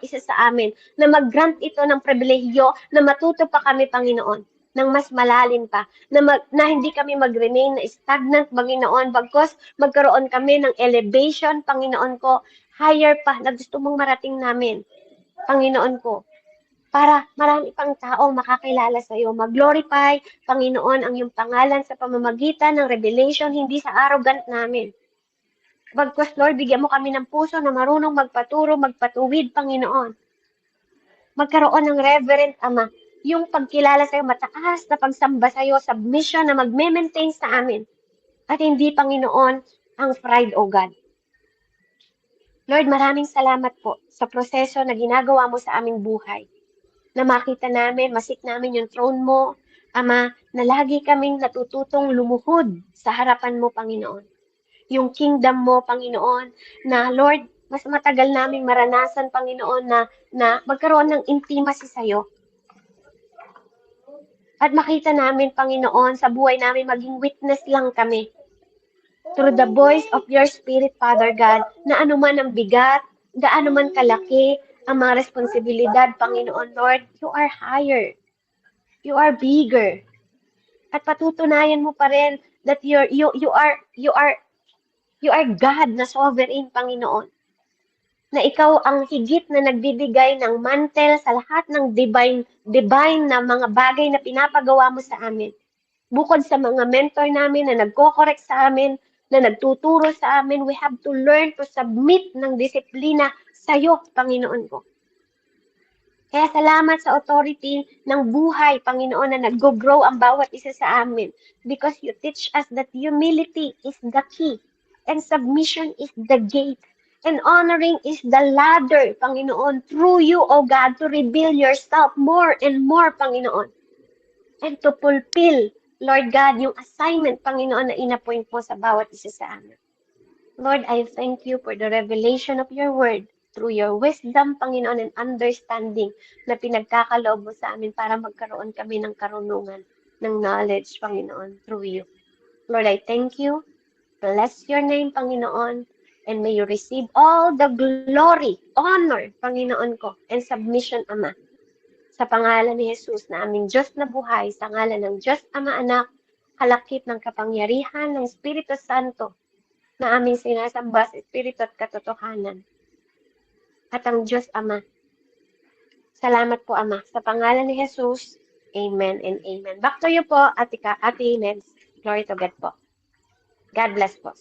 isa sa amin, na mag-grant ito ng pribilehyo na matuto pa kami, Panginoon, ng mas malalim pa, na hindi kami mag-remain na stagnant, Panginoon, bagkos magkaroon kami ng elevation, Panginoon ko, higher pa na gusto mong marating namin, Panginoon ko, para marami pang tao makakilala sa iyo. Mag-glorify, Panginoon, ang iyong pangalan sa pamamagitan ng revelation, hindi sa arrogant namin. Bagkus, Lord, bigyan mo kami ng puso na marunong magpaturo, magpatuwid, Panginoon. Magkaroon ng reverent, Ama, yung pagkilala sa iyo, mataas na pagsamba sa iyo, submission na magme-maintain sa amin. At hindi, Panginoon, ang pride, O God. Lord, maraming salamat po sa proseso na ginagawa mo sa aming buhay, na makita namin, masik namin yung throne mo, Ama, na lagi kaming natututong lumuhod sa harapan mo, Panginoon. Yung kingdom mo, Panginoon, na Lord, mas matagal namin maranasan, Panginoon, na magkaroon ng intimacy sa'yo. At makita namin, Panginoon, sa buhay namin, maging witness lang kami. Through the voice of your Spirit, Father God, na anuman ang bigat, gaano man kalaki, ang mga responsibilidad, Panginoon Lord, you are higher. You are bigger. At patutunayan mo pa rin that you are God na sovereign, Panginoon. Na ikaw ang higit na nagbibigay ng mantle sa lahat ng divine na mga bagay na pinapagawa mo sa amin. Bukod sa mga mentor namin na nagko-correct sa amin, na nagtuturo sa amin, we have to learn to submit ng disiplina sa iyo, Panginoon ko. Kaya salamat sa authority ng buhay, Panginoon, na nag-grow ang bawat isa sa amin. Because you teach us that humility is the key. And submission is the gate. And honoring is the ladder, Panginoon. Through you, O God, to reveal yourself more and more, Panginoon. And to fulfill, Lord God, yung assignment, Panginoon, na inappoint mo sa bawat isa sa amin. Lord, I thank you for the revelation of your word through your wisdom, Panginoon, and understanding na pinagkakaloob mo sa amin para magkaroon kami ng karunungan, ng knowledge, Panginoon, through you. Lord, I thank you. Bless your name, Panginoon, and may you receive all the glory, honor, Panginoon ko, and submission, Ama. Sa pangalan ni Jesus na aming Diyos na buhay, sa ngalan ng Diyos Ama Anak, kalakip ng kapangyarihan ng Espiritu Santo na aming sinasamba sa Espiritu at katotohanan. At ang Diyos Ama. Salamat po, Ama. Sa pangalan ni Jesus, Amen and Amen. Back to you po, Ate Neds. Glory to God po. God bless po.